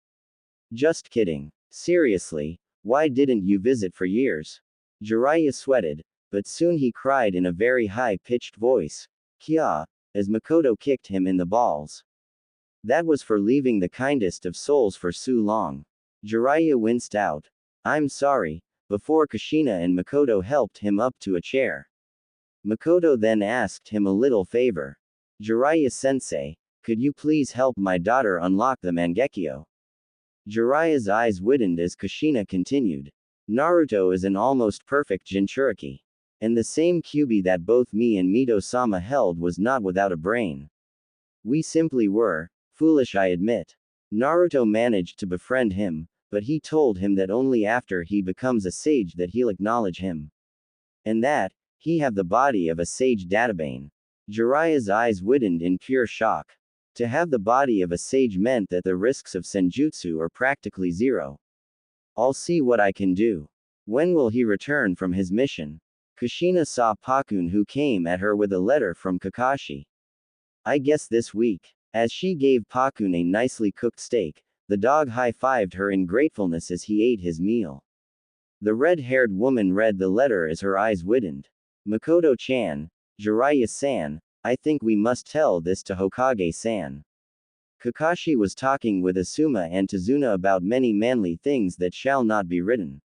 Just kidding. Seriously, why didn't you visit for years? Jiraiya sweated, but soon he cried in a very high-pitched voice. Kya, as Makoto kicked him in the balls. That was for leaving the kindest of souls for so long. Jiraiya winced out. I'm sorry, before Kushina and Makoto helped him up to a chair. Makoto then asked him a little favor. Jiraiya-sensei, could you please help my daughter unlock the Mangekyo? Jiraiya's eyes widened as Kushina continued. Naruto is an almost perfect Jinchuriki. And the same Kyuubi that both me and Mito-sama held was not without a brain. We simply were foolish, I admit. Naruto managed to befriend him, but he told him that only after he becomes a sage that he'll acknowledge him. And that, he have the body of a sage databane. Jiraiya's eyes widened in pure shock. To have the body of a sage meant that the risks of senjutsu are practically zero. I'll see what I can do. When will he return from his mission? Kushina saw Pakun, who came at her with a letter from Kakashi. I guess this week. As she gave Pakun a nicely cooked steak, the dog high-fived her in gratefulness as he ate his meal. The red-haired woman read the letter as her eyes widened. Makoto-chan, Jiraiya-san, I think we must tell this to Hokage-san. Kakashi was talking with Asuma and Tazuna about many manly things that shall not be written.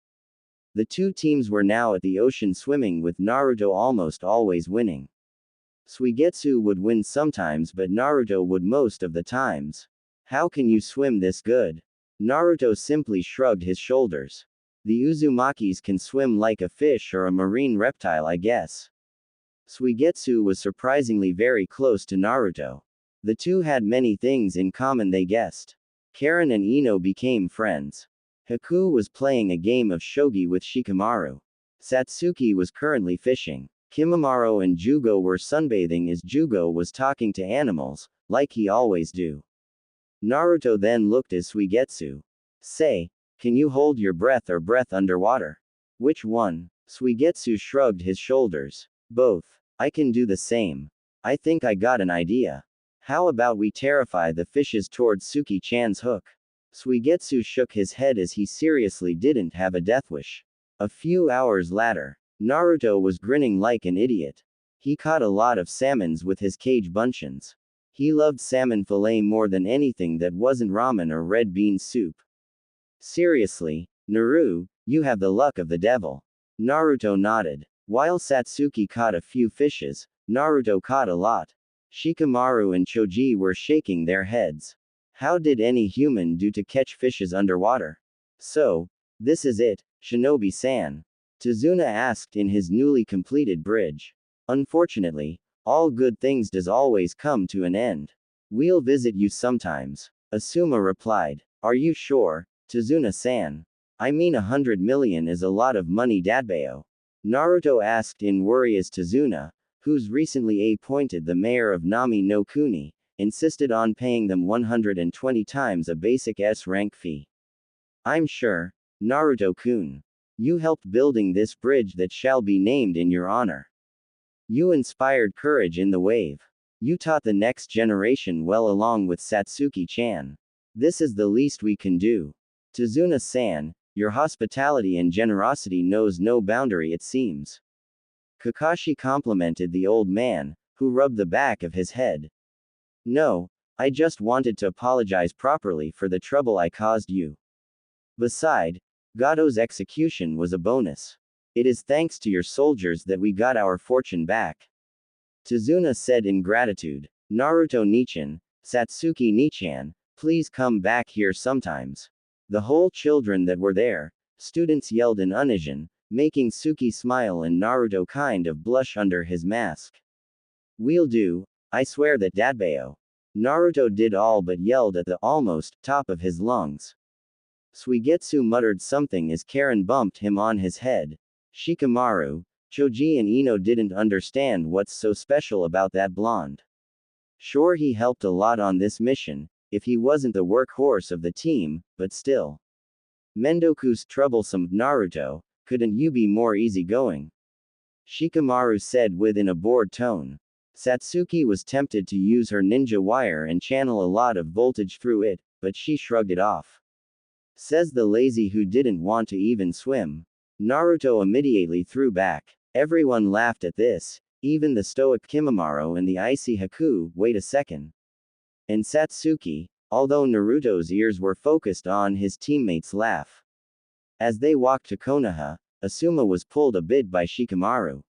The two teams were now at the ocean swimming, with Naruto almost always winning. Suigetsu would win sometimes, but Naruto would most of the times. How can you swim this good? Naruto simply shrugged his shoulders. The Uzumakis can swim like a fish or a marine reptile, I guess. Suigetsu was surprisingly very close to Naruto. The two had many things in common, they guessed. Karen and Ino became friends. Haku was playing a game of shogi with Shikamaru. Satsuki was currently fishing. Kimimaro and Jugo were sunbathing as Jugo was talking to animals, like he always do. Naruto then looked at Suigetsu. Say, can you hold your breath or breath underwater? Which one? Suigetsu shrugged his shoulders. Both. I can do the same. I think I got an idea. How about we terrify the fishes towards Suki-chan's hook? Suigetsu shook his head as he seriously didn't have a death wish. A few hours later, Naruto was grinning like an idiot. He caught a lot of salmons with his cage buncheons. He loved salmon fillet more than anything that wasn't ramen or red bean soup. Seriously, Naru, you have the luck of the devil. Naruto nodded. While Satsuki caught a few fishes, Naruto caught a lot. Shikamaru and Choji were shaking their heads. How did any human do to catch fishes underwater? So, this is it, Shinobi-san? Tazuna asked in his newly completed bridge. Unfortunately, all good things does always come to an end. We'll visit you sometimes. Asuma replied. Are you sure, Tazuna-san? I mean 100 million is a lot of money, Dadbao. Naruto asked in worry as Tazuna, who's recently appointed the mayor of Nami no Kuni, insisted on paying them 120 times a basic S-rank fee. I'm sure, Naruto-kun. You helped building this bridge that shall be named in your honor. You inspired courage in the wave. You taught the next generation well along with Satsuki-chan. This is the least we can do. Tazuna-san, your hospitality and generosity knows no boundary, it seems. Kakashi complimented the old man, who rubbed the back of his head. No, I just wanted to apologize properly for the trouble I caused you. Beside, Gato's execution was a bonus. It is thanks to your soldiers that we got our fortune back. Tazuna said in gratitude. Naruto Nichan, Satsuki Nichan, please come back here sometimes. The whole children that were there, students yelled in unison, making Suki smile and Naruto kind of blush under his mask. We'll do, I swear that Dadbao. Naruto did all but yelled at the almost top of his lungs. Suigetsu muttered something as Karen bumped him on his head. Shikamaru, Choji and Ino didn't understand what's so special about that blonde. Sure, he helped a lot on this mission, if he wasn't the workhorse of the team, but still. Mendoku's troublesome, Naruto, couldn't you be more easygoing? Shikamaru said within a bored tone. Satsuki was tempted to use her ninja wire and channel a lot of voltage through it, but she shrugged it off. Says the lazy who didn't want to even swim. Naruto immediately threw back. Everyone laughed at this, even the stoic Kimimaro and the icy Haku. Wait a second. And Satsuki, although Naruto's ears were focused on his teammates' laugh. As they walked to Konoha, Asuma was pulled a bit by Shikamaru.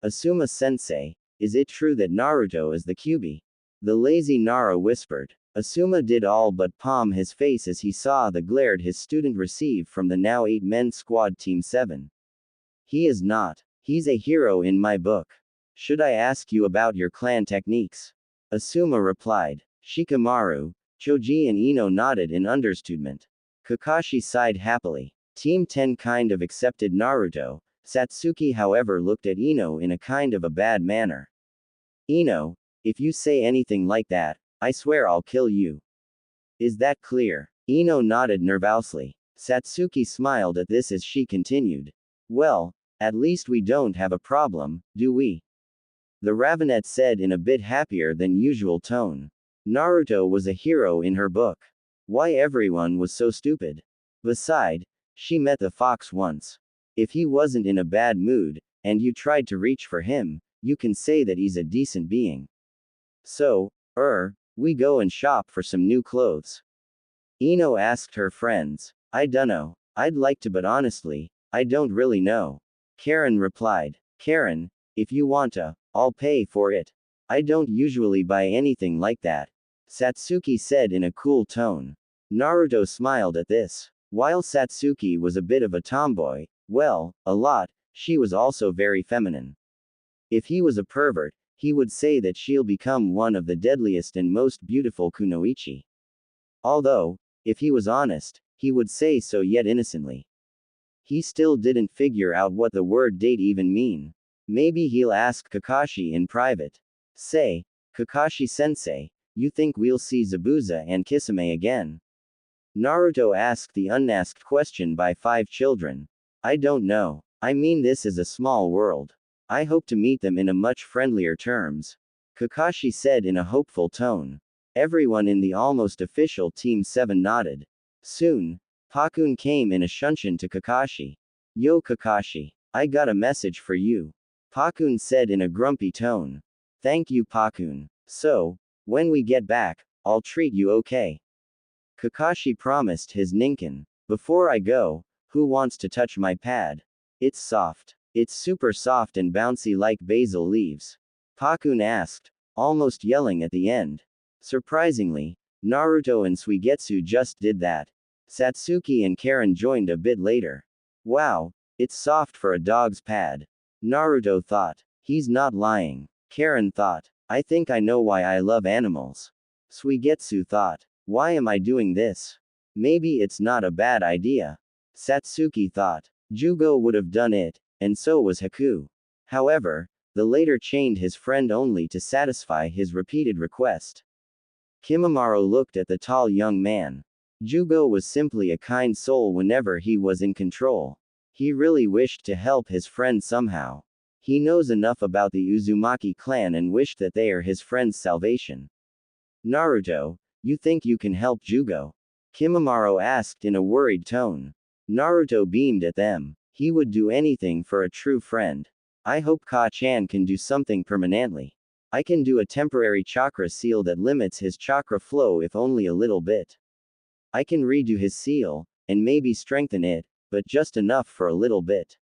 Asuma-sensei, is it true that Naruto is the Kyuubi? The lazy Nara whispered. Asuma did all but palm his face as he saw the glare his student received from the now 8-men squad Team 7. He is not. He's a hero in my book. Should I ask you about your clan techniques? Asuma replied. Shikamaru, Choji and Ino nodded in understatement. Kakashi sighed happily. Team 10 kind of accepted Naruto. Satsuki however looked at Ino in a kind of a bad manner. Ino, if you say anything like that, I swear I'll kill you. Is that clear? Ino nodded nervously. Satsuki smiled at this as she continued. Well, at least we don't have a problem, do we? The Ravenet said in a bit happier than usual tone. Naruto was a hero in her book. Why everyone was so stupid? Beside, she met the fox once. If he wasn't in a bad mood, and you tried to reach for him, you can say that he's a decent being. So, we go and shop for some new clothes. Ino asked her friends. I dunno. I'd like to, but honestly, I don't really know. Karen replied. Karen, if you want to, I'll pay for it. I don't usually buy anything like that. Satsuki said in a cool tone. Naruto smiled at this. While Satsuki was a bit of a tomboy, well, a lot, she was also very feminine. If he was a pervert, he would say that she'll become one of the deadliest and most beautiful kunoichi. Although, if he was honest, he would say so yet innocently. He still didn't figure out what the word date even mean. Maybe he'll ask Kakashi in private. Say, Kakashi-sensei, you think we'll see Zabuza and Kisame again? Naruto asked the unasked question by 5 children. I don't know. I mean, this is a small world. I hope to meet them in a much friendlier terms. Kakashi said in a hopeful tone. Everyone in the almost official Team 7 nodded. Soon, Pakun came in a shunshin to Kakashi. Yo Kakashi, I got a message for you. Pakun said in a grumpy tone. Thank you Pakun. So, when we get back, I'll treat you okay. Kakashi promised his ninkin. Before I go, who wants to touch my pad? It's soft. It's super soft and bouncy like basil leaves. Pakun asked, almost yelling at the end. Surprisingly, Naruto and Suigetsu just did that. Satsuki and Karen joined a bit later. Wow, it's soft for a dog's pad. Naruto thought. He's not lying. Karen thought. I think I know why I love animals. Suigetsu thought. Why am I doing this? Maybe it's not a bad idea. Satsuki thought. Jugo would have done it, and so was Haku. However, the latter chained his friend only to satisfy his repeated request. Kimimaro looked at the tall young man. Jugo was simply a kind soul whenever he was in control. He really wished to help his friend somehow. He knows enough about the Uzumaki clan and wished that they are his friend's salvation. Naruto, you think you can help Jugo? Kimimaro asked in a worried tone. Naruto beamed at them. He would do anything for a true friend. I hope Ka-chan can do something permanently. I can do a temporary chakra seal that limits his chakra flow if only a little bit. I can redo his seal, and maybe strengthen it, but just enough for a little bit.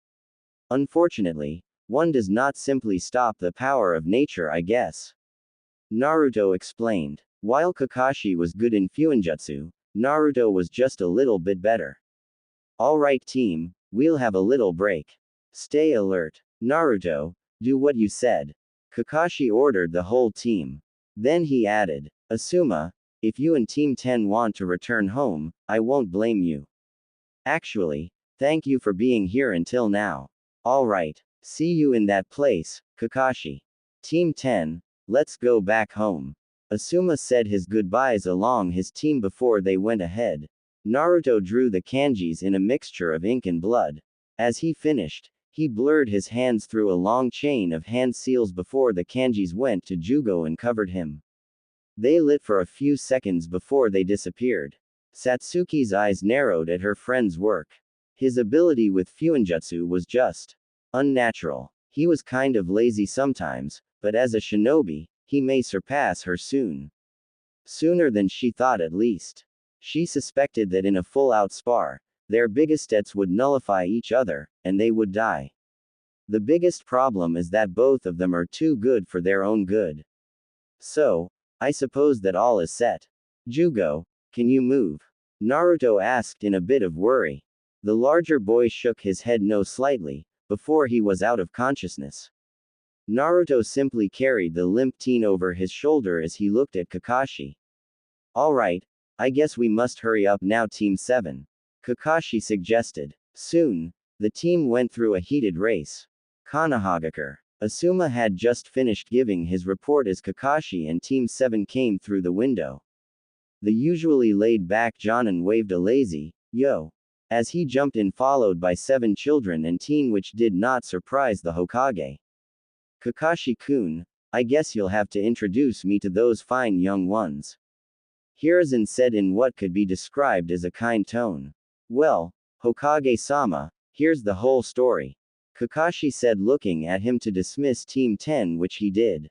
Unfortunately, one does not simply stop the power of nature, I guess. Naruto explained. While Kakashi was good in Fuinjutsu, Naruto was just a little bit better. Alright team, we'll have a little break. Stay alert. Naruto, do what you said. Kakashi ordered the whole team. Then he added, Asuma, if you and Team 10 want to return home, I won't blame you. Actually, thank you for being here until now. Alright, see you in that place, Kakashi. Team 10, let's go back home. Asuma said his goodbyes along his team before they went ahead. Naruto drew the kanjis in a mixture of ink and blood. As he finished, he blurred his hands through a long chain of hand seals before the kanjis went to Jugo and covered him. They lit for a few seconds before they disappeared. Satsuki's eyes narrowed at her friend's work. His ability with Fuinjutsu was just unnatural. He was kind of lazy sometimes, but as a shinobi, he may surpass her soon. Sooner than she thought at least. She suspected that in a full-out spar, Their biggest stats would nullify each other, and they would die. The biggest problem is that both of them are too good for their own good. So, I suppose that all is set. Jugo, can you move? Naruto asked in a bit of worry. The larger boy shook his head no slightly, before he was out of consciousness. Naruto simply carried the limp teen over his shoulder as he looked at Kakashi. Alright, I guess we must hurry up now, Team 7. Kakashi suggested. Soon, the team went through a heated race. Konoha. Asuma had just finished giving his report as Kakashi and Team 7 came through the window. The usually laid-back Jonin waved a lazy, yo, as he jumped in, followed by 7 children and teen, which did not surprise the Hokage. Kakashi-kun, I guess you'll have to introduce me to those fine young ones. Hiruzen said in what could be described as a kind tone. Well, Hokage-sama, here's the whole story. Kakashi said, looking at him to dismiss Team 10, which he did.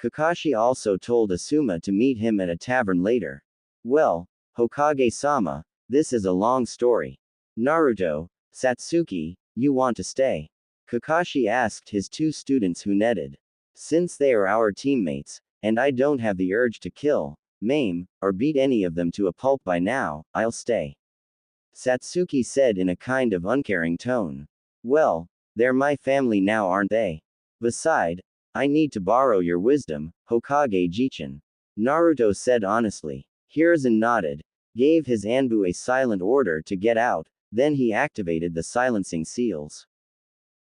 Kakashi also told Asuma to meet him at a tavern later. Well, Hokage-sama, this is a long story. Naruto, Satsuki, you want to stay? Kakashi asked his 2 students who netted. Since they are our teammates, and I don't have the urge to kill, maim, or beat any of them to a pulp by now, I'll stay. Satsuki said in a kind of uncaring tone. Well, they're my family now, aren't they? Beside, I need to borrow your wisdom, Hokage Jichin. Naruto said honestly. Hiruzen nodded, gave his Anbu a silent order to get out, then he activated the silencing seals.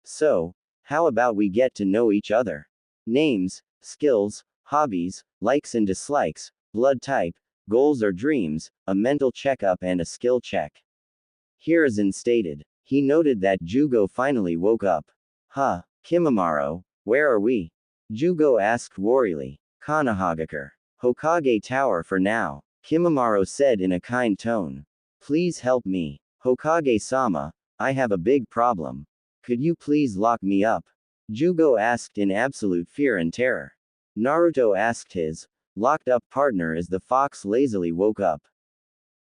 So, how about we get to know each other? Names, skills, hobbies, likes and dislikes, blood type, goals or dreams, a mental checkup and a skill check. Hiruzen stated. He noted that Jugo finally woke up. Huh, Kimimaro, where are we? Jugo asked worriedly. Konoha. Hokage Tower for now, Kimimaro said in a kind tone. Please help me. Hokage-sama, I have a big problem. Could you please lock me up? Jugo asked in absolute fear and terror. Naruto asked his locked up partner as the fox lazily woke up.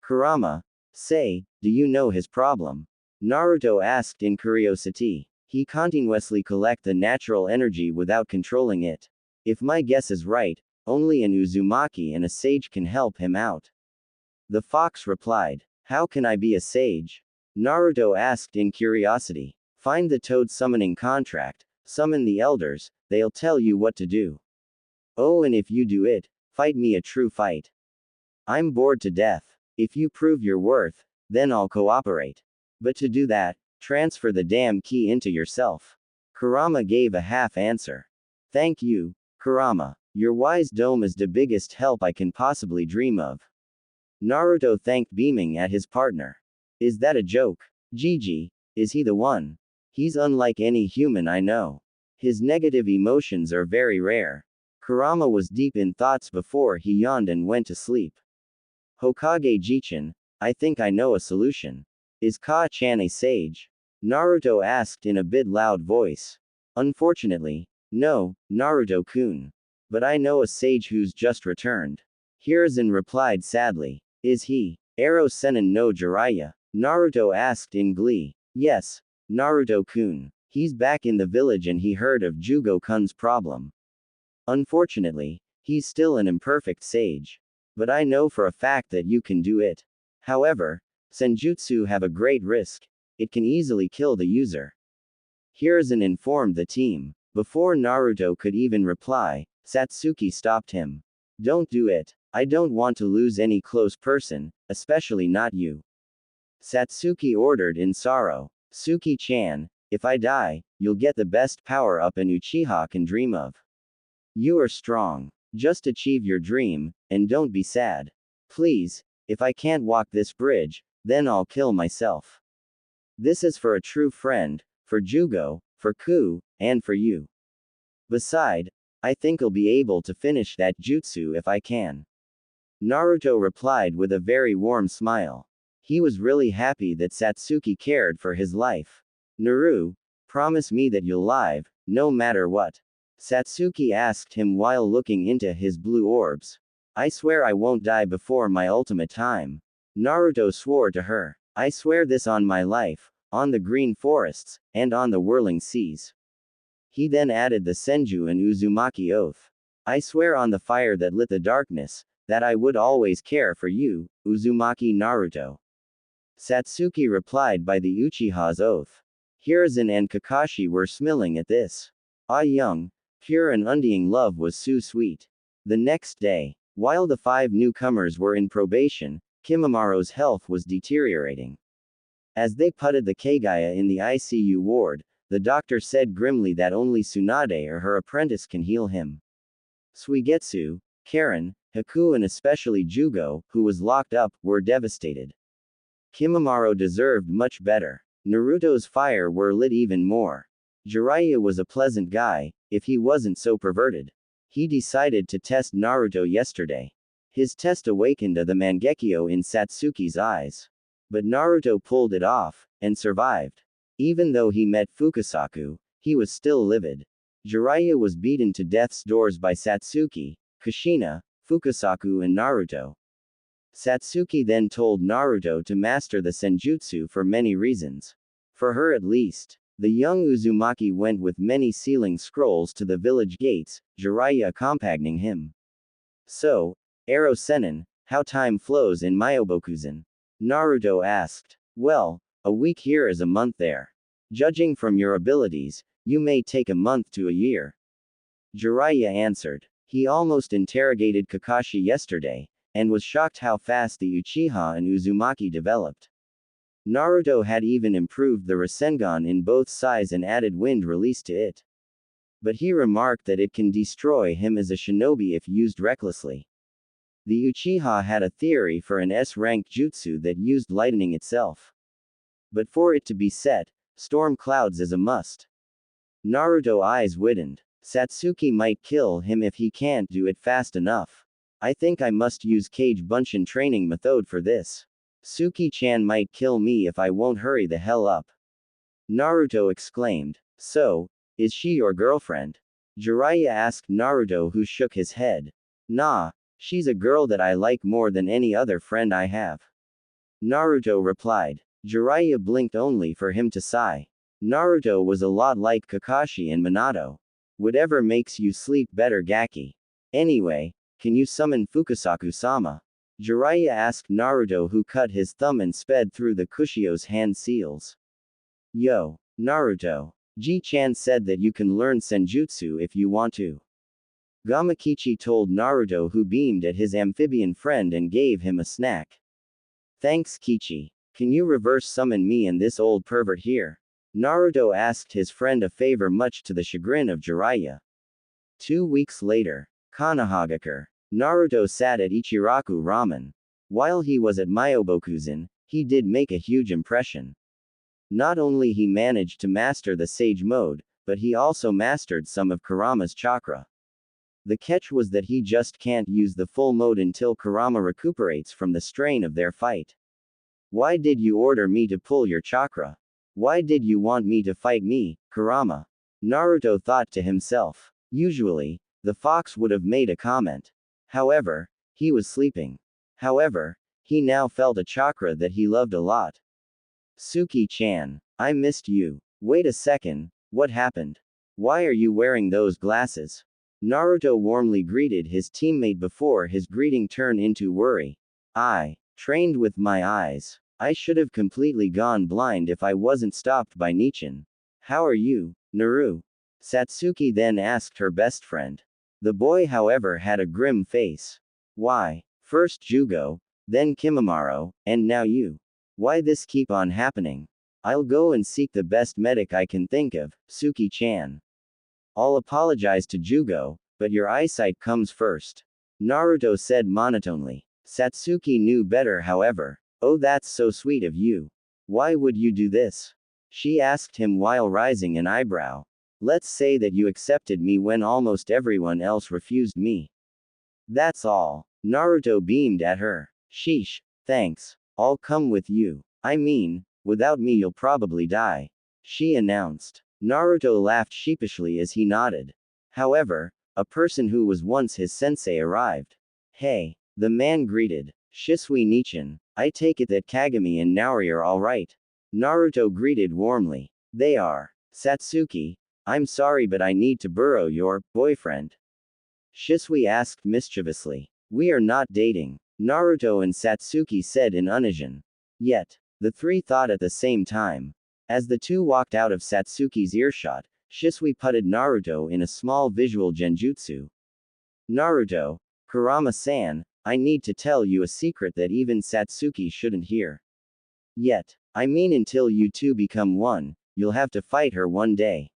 Kurama, say, do you know his problem? Naruto asked in curiosity. He continuously collect the natural energy without controlling it. If my guess is right, only an Uzumaki and a sage can help him out. The fox replied. How can I be a sage? Naruto asked in curiosity. Find the toad summoning contract, summon the elders, they'll tell you what to do. Oh, and if you do it, fight me a true fight. I'm bored to death. If you prove your worth, then I'll cooperate. But to do that, transfer the damn key into yourself. Kurama gave a half answer. Thank you, Kurama. Your wise dome is the biggest help I can possibly dream of. Naruto thanked, beaming at his partner. Is that a joke? Gigi, is he the one? He's unlike any human I know. His negative emotions are very rare. Kurama was deep in thoughts before he yawned and went to sleep. Hokage Jichin, I think I know a solution. Is Ka-chan a sage? Naruto asked in a bit loud voice. Unfortunately, no, Naruto-kun. But I know a sage who's just returned. Hiruzen replied sadly. Is he Ero Sennin no Jiraiya? Naruto asked in glee. Yes, Naruto-kun. He's back in the village and he heard of Jugo-kun's problem. Unfortunately, he's still an imperfect sage. But I know for a fact that you can do it. However, senjutsu have a great risk. It can easily kill the user. Hiruzen informed the team. Before Naruto could even reply, Satsuki stopped him. Don't do it. I don't want to lose any close person, especially not you. Satsuki ordered in sorrow. Suki-chan, if I die, you'll get the best power-up an Uchiha can dream of. You are strong. Just achieve your dream, and don't be sad. Please, if I can't walk this bridge, then I'll kill myself. This is for a true friend, for Jugo, for Ku, and for you. Beside, I think I'll be able to finish that jutsu if I can. Naruto replied with a very warm smile. He was really happy that Satsuki cared for his life. Naru, promise me that you'll live, no matter what. Satsuki asked him while looking into his blue orbs. I swear I won't die before my ultimate time. Naruto swore to her. I swear this on my life, on the green forests, and on the whirling seas. He then added the Senju and Uzumaki oath. I swear on the fire that lit the darkness, that I would always care for you, Uzumaki Naruto. Satsuki replied by the Uchiha's oath. Hiruzen and Kakashi were smiling at this. Ah, young, pure and undying love was so sweet. The next day, while the 5 newcomers were in probation, Kimamaro's health was deteriorating. As they putted the Kagaya in the ICU ward, the doctor said grimly that only Tsunade or her apprentice can heal him. Suigetsu, Karen, Haku and especially Jugo, who was locked up, were devastated. Kimamaro deserved much better. Naruto's fire were lit even more. Jiraiya was a pleasant guy, if he wasn't so perverted. He decided to test Naruto yesterday. His test awakened the Mangekyo in Satsuki's eyes. But Naruto pulled it off, and survived. Even though he met Fukasaku, he was still livid. Jiraiya was beaten to death's doors by Satsuki, Kushina, Fukasaku and Naruto. Satsuki then told Naruto to master the Senjutsu for many reasons. For her at least. The young Uzumaki went with many sealing scrolls to the village gates, Jiraiya accompanying him. So, Ero Sennin, how time flows in Myobokuzen. Naruto asked. Well, a week here is a month there. Judging from your abilities, you may take a month to a year. Jiraiya answered. He almost interrogated Kakashi yesterday, and was shocked how fast the Uchiha and Uzumaki developed. Naruto had even improved the Rasengan in both size and added wind release to it. But he remarked that it can destroy him as a shinobi if used recklessly. The Uchiha had a theory for an S-rank jutsu that used lightning itself. But for it to be set, storm clouds is a must. Naruto eyes widened. Satsuki might kill him if he can't do it fast enough. I think I must use Kage Bunshin training method for this. Suki-chan might kill me if I won't hurry the hell up. Naruto exclaimed. So, is she your girlfriend? Jiraiya asked Naruto, who shook his head. Nah, she's a girl that I like more than any other friend I have. Naruto replied. Jiraiya blinked only for him to sigh. Naruto was a lot like Kakashi and Minato. Whatever makes you sleep better, Gaki. Anyway, can you summon Fukasaku-sama? Jiraiya asked Naruto, who cut his thumb and sped through the Kushio's hand seals. Yo, Naruto. Ji-chan said that you can learn Senjutsu if you want to. Gamakichi told Naruto, who beamed at his amphibian friend and gave him a snack. Thanks, Kichi. Can you reverse summon me and this old pervert here? Naruto asked his friend a favor, much to the chagrin of Jiraiya. 2 weeks later, Konohagakure. Naruto sat at Ichiraku Ramen. While he was at Myobokuzen, he did make a huge impression. Not only he managed to master the Sage mode, but he also mastered some of Kurama's chakra. The catch was that he just can't use the full mode until Kurama recuperates from the strain of their fight. Why did you order me to pull your chakra? Why did you want me to fight me, Kurama? Naruto thought to himself. Usually, the fox would have made a comment. However, he was sleeping. However, he now felt a chakra that he loved a lot. Suki-chan, I missed you. Wait a second, what happened? Why are you wearing those glasses? Naruto warmly greeted his teammate before his greeting turned into worry. I trained with my eyes. I should have completely gone blind if I wasn't stopped by Nichin. How are you, Naru? Satsuki then asked her best friend. The boy, however, had a grim face. Why, first Jugo, then Kimamaro, and now you. Why this keep on happening? I'll go and seek the best medic I can think of, Suki-chan. I'll apologize to Jugo, but your eyesight comes first. Naruto said monotonely. Satsuki knew better, however. Oh, that's so sweet of you. Why would you do this? She asked him while raising an eyebrow. Let's say that you accepted me when almost everyone else refused me. That's all. Naruto beamed at her. Sheesh, thanks. I'll come with you. I mean, without me you'll probably die. She announced. Naruto laughed sheepishly as he nodded. However, a person who was once his sensei arrived. Hey, the man greeted. Shisui Nichin, I take it that Kagami and Naori are alright. Naruto greeted warmly. They are. Satsuki, I'm sorry but I need to borrow your boyfriend. Shisui asked mischievously. We are not dating, Naruto and Satsuki said in unison. Yet, the three thought at the same time. As the two walked out of Satsuki's earshot, Shisui putted Naruto in a small visual genjutsu. Naruto, Kurama-san, I need to tell you a secret that even Satsuki shouldn't hear. Yet, I mean until you two become one, you'll have to fight her one day.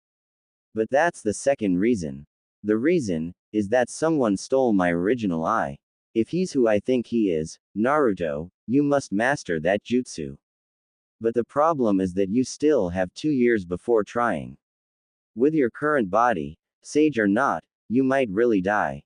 But that's the second reason. The reason is that someone stole my original eye. If he's who I think he is, Naruto, you must master that jutsu. But the problem is that you still have 2 years before trying. With your current body, sage or not, you might really die.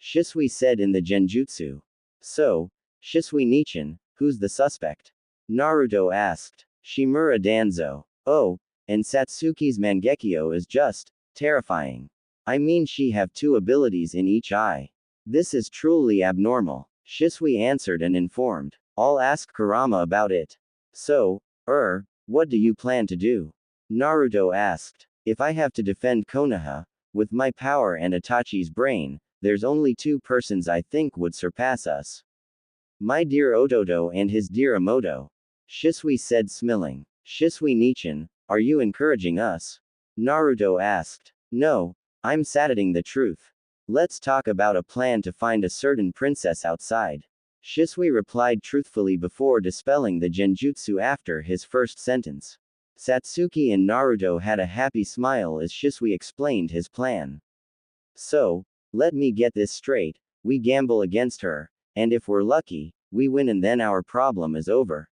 Shisui said in the genjutsu. So, Shisui Nichin, who's the suspect? Naruto asked. Shimura Danzo. Oh, and Satsuki's Mangekyo is just terrifying. I mean she have 2 abilities in each eye. This is truly abnormal. Shisui answered and informed. I'll ask Kurama about it. So, what do you plan to do? Naruto asked. If I have to defend Konoha, with my power and Itachi's brain, there's only 2 persons I think would surpass us. My dear Ototo and his dear Emoto. Shisui said smiling. Shisui Nichin, are you encouraging us? Naruto asked. No, I'm stating the truth. Let's talk about a plan to find a certain princess outside. Shisui replied truthfully before dispelling the genjutsu after his first sentence. Satsuki and Naruto had a happy smile as Shisui explained his plan. So, let me get this straight, we gamble against her, and if we're lucky, we win and then our problem is over.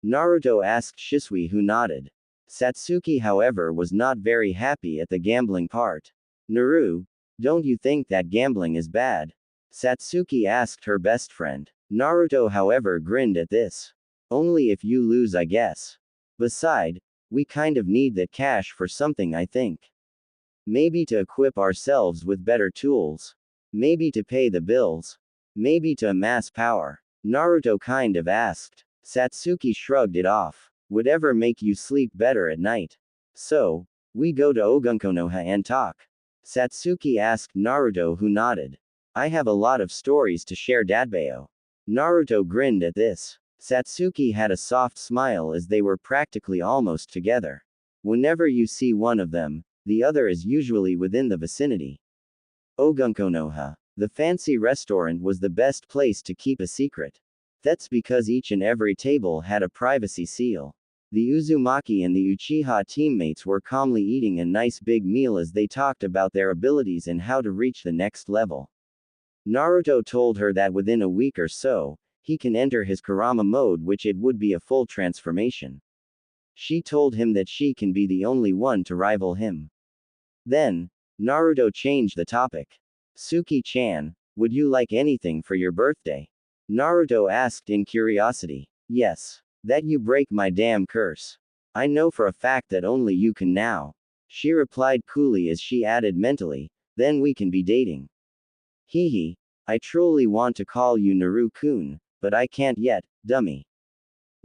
Naruto asked Shisui, who nodded. Satsuki however was not very happy at the gambling part. Naru, don't you think that gambling is bad? Satsuki asked her best friend. Naruto however grinned at this. Only if you lose I guess. Beside, we kind of need that cash for something I think. Maybe to equip ourselves with better tools. Maybe to pay the bills. Maybe to amass power. Naruto kind of asked. Satsuki shrugged it off. Whatever make you sleep better at night. So, we go to Konoha and talk. Satsuki asked Naruto, who nodded. I have a lot of stories to share, Dadbeo. Naruto grinned at this. Satsuki had a soft smile as they were practically almost together. Whenever you see one of them, the other is usually within the vicinity. Konoha, the fancy restaurant, was the best place to keep a secret. That's because each and every table had a privacy seal. The Uzumaki and the Uchiha teammates were calmly eating a nice big meal as they talked about their abilities and how to reach the next level. Naruto told her that within a week or so, he can enter his Kurama mode, which it would be a full transformation. She told him that she can be the only one to rival him. Then, Naruto changed the topic. Suki-chan, would you like anything for your birthday? Naruto asked in curiosity. Yes. That you break my damn curse. I know for a fact that only you can now. She replied coolly as she added mentally, then we can be dating. Hehe. I truly want to call you Naru-kun, but I can't yet, dummy.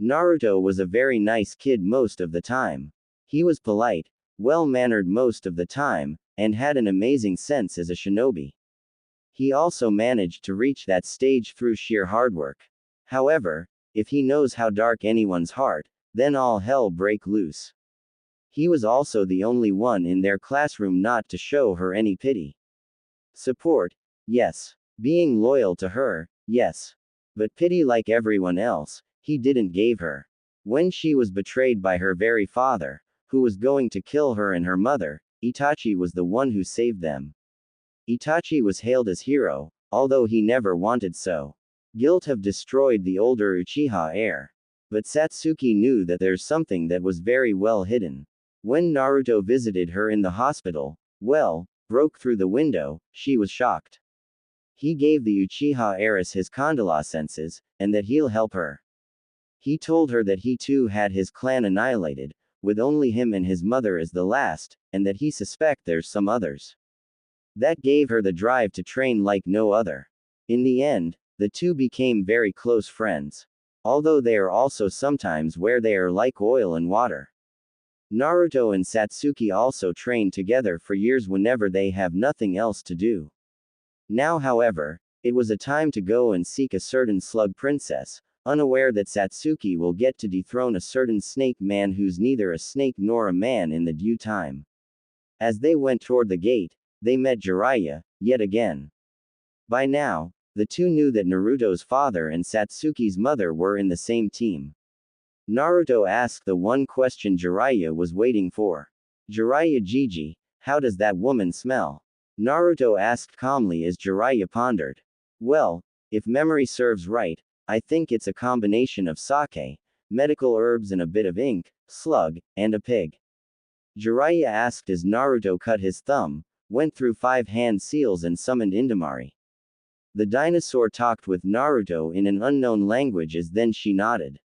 Naruto was a very nice kid most of the time. He was polite, well-mannered most of the time, and had an amazing sense as a shinobi. He also managed to reach that stage through sheer hard work. However, if he knows how dark anyone's heart, then all hell break loose. He was also the only one in their classroom not to show her any pity. Support, yes. Being loyal to her, yes. But pity, like everyone else, he didn't give her. When she was betrayed by her very father, who was going to kill her and her mother, Itachi was the one who saved them. Itachi was hailed as hero, although he never wanted so. Guilt have destroyed the older Uchiha heir. But Satsuki knew that there's something that was very well hidden. When Naruto visited her in the hospital, broke through the window, she was shocked. He gave the Uchiha heiress his condolences, and that he'll help her. He told her that he too had his clan annihilated, with only him and his mother as the last, and that he suspect there's some others. That gave her the drive to train like no other. In the end, The two became very close friends. Although they are also sometimes where they are like oil and water. Naruto and Satsuki also train together for years whenever they have nothing else to do. Now, however, it was a time to go and seek a certain slug princess, unaware that Satsuki will get to dethrone a certain snake man who's neither a snake nor a man in the due time. As they went toward the gate, they met Jiraiya, yet again. By now, the two knew that Naruto's father and Satsuki's mother were in the same team. Naruto asked the one question Jiraiya was waiting for. Jiraiya Gigi, how does that woman smell? Naruto asked calmly as Jiraiya pondered. Well, if memory serves right, I think it's a combination of sake, medical herbs and a bit of ink, slug, and a pig. Jiraiya asked as Naruto cut his thumb, went through 5 hand seals and summoned Indamari. The dinosaur talked with Naruto in an unknown language as then she nodded.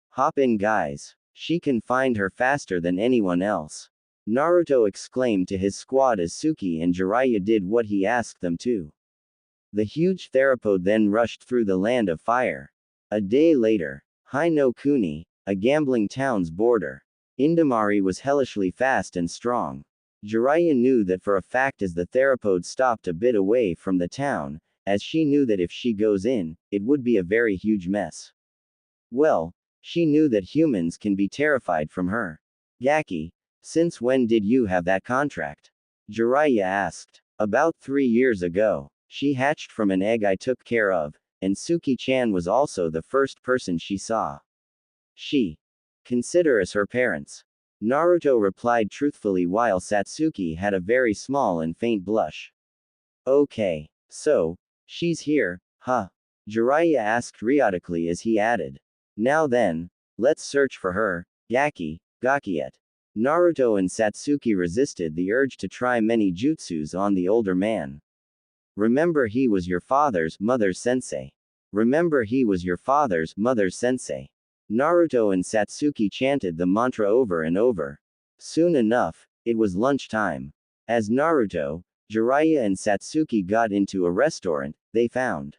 Hop in guys. She can find her faster than anyone else. Naruto exclaimed to his squad as Suki and Jiraiya did what he asked them to. The huge theropod then rushed through the land of fire. A day later, Hai no Kuni, a gambling town's border. Indamari was hellishly fast and strong. Jiraiya knew that for a fact as the theropod stopped a bit away from the town, as she knew that if she goes in, it would be a very huge mess. Well, she knew that humans can be terrified from her. Gaki, since when did you have that contract? Jiraiya asked. About 3 years ago. She hatched from an egg I took care of, and Suki-chan was also the first person she saw. She consider us her parents. Naruto replied truthfully while Satsuki had a very small and faint blush. Okay. So, she's here, huh? Jiraiya asked rhetorically as he added. Now then, let's search for her, Gaki, Gakiet. Naruto and Satsuki resisted the urge to try many jutsus on the older man. Remember he was your father's mother's sensei. Remember he was your father's mother's sensei. Naruto and Satsuki chanted the mantra over and over. Soon enough, it was lunchtime. As Naruto, Jiraiya and Satsuki got into a restaurant, they found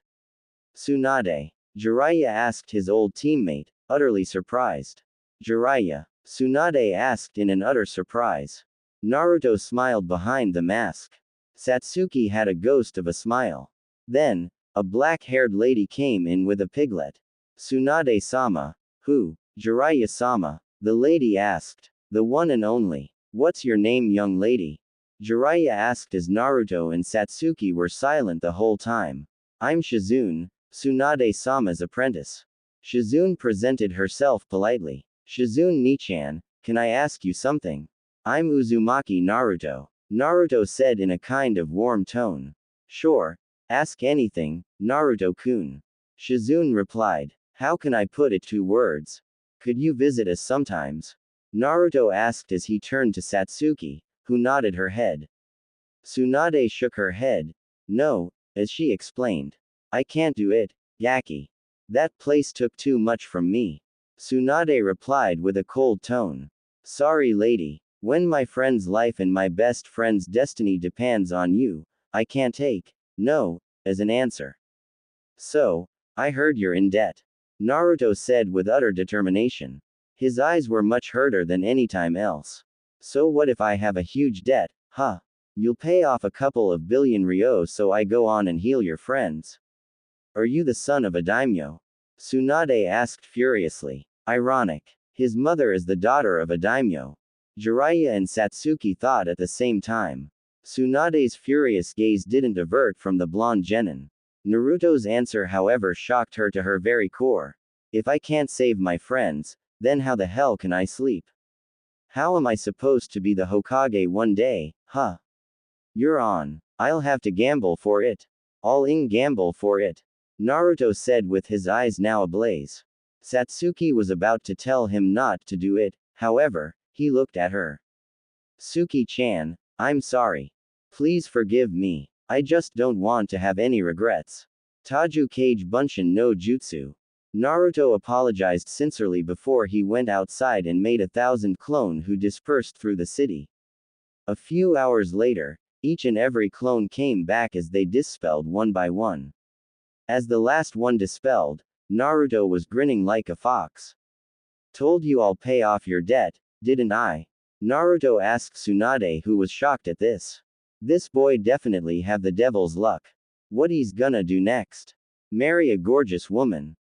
Tsunade. Jiraiya asked his old teammate, utterly surprised. Jiraiya, Tsunade asked in an utter surprise. Naruto smiled behind the mask. Satsuki had a ghost of a smile. Then, a black-haired lady came in with a piglet. Tsunade-sama. Who? Jiraiya-sama. The lady asked. The one and only. What's your name, young lady? Jiraiya asked as Naruto and Satsuki were silent the whole time. I'm Shizune, Tsunade-sama's apprentice. Shizune presented herself politely. Shizune Nichan, can I ask you something? I'm Uzumaki Naruto. Naruto said in a kind of warm tone. Sure. Ask anything, Naruto-kun. Shizune replied. How can I put it 2 words? Could you visit us sometimes? Naruto asked as he turned to Satsuki, who nodded her head. Tsunade shook her head. No, as she explained. I can't do it, Gaki. That place took too much from me. Tsunade replied with a cold tone. Sorry lady. When my friend's life and my best friend's destiny depends on you, I can't take no as an answer. So, I heard you're in debt. Naruto said with utter determination. His eyes were much harder than any time else. So what if I have a huge debt, huh? You'll pay off a couple of billion ryo so I go on and heal your friends. Are you the son of a daimyo? Tsunade asked furiously. Ironic. His mother is the daughter of a daimyo. Jiraiya and Satsuki thought at the same time. Tsunade's furious gaze didn't avert from the blonde genin. Naruto's answer however shocked her to her very core. If I can't save my friends, then how the hell can I sleep? How am I supposed to be the Hokage one day, huh? You're on. I'll have to gamble for it. All in gamble for it. Naruto said with his eyes now ablaze. Satsuki was about to tell him not to do it, however, he looked at her. Suki-chan, I'm sorry. Please forgive me. I just don't want to have any regrets. Taju Kage Bunshin no Jutsu. Naruto apologized sincerely before he went outside and made 1,000 clone who dispersed through the city. A few hours later, each and every clone came back as they dispelled one by one. As the last one dispelled, Naruto was grinning like a fox. Told you I'll pay off your debt, didn't I? Naruto asked Tsunade, who was shocked at this. This boy definitely have the devil's luck. What he's gonna do next? Marry a gorgeous woman.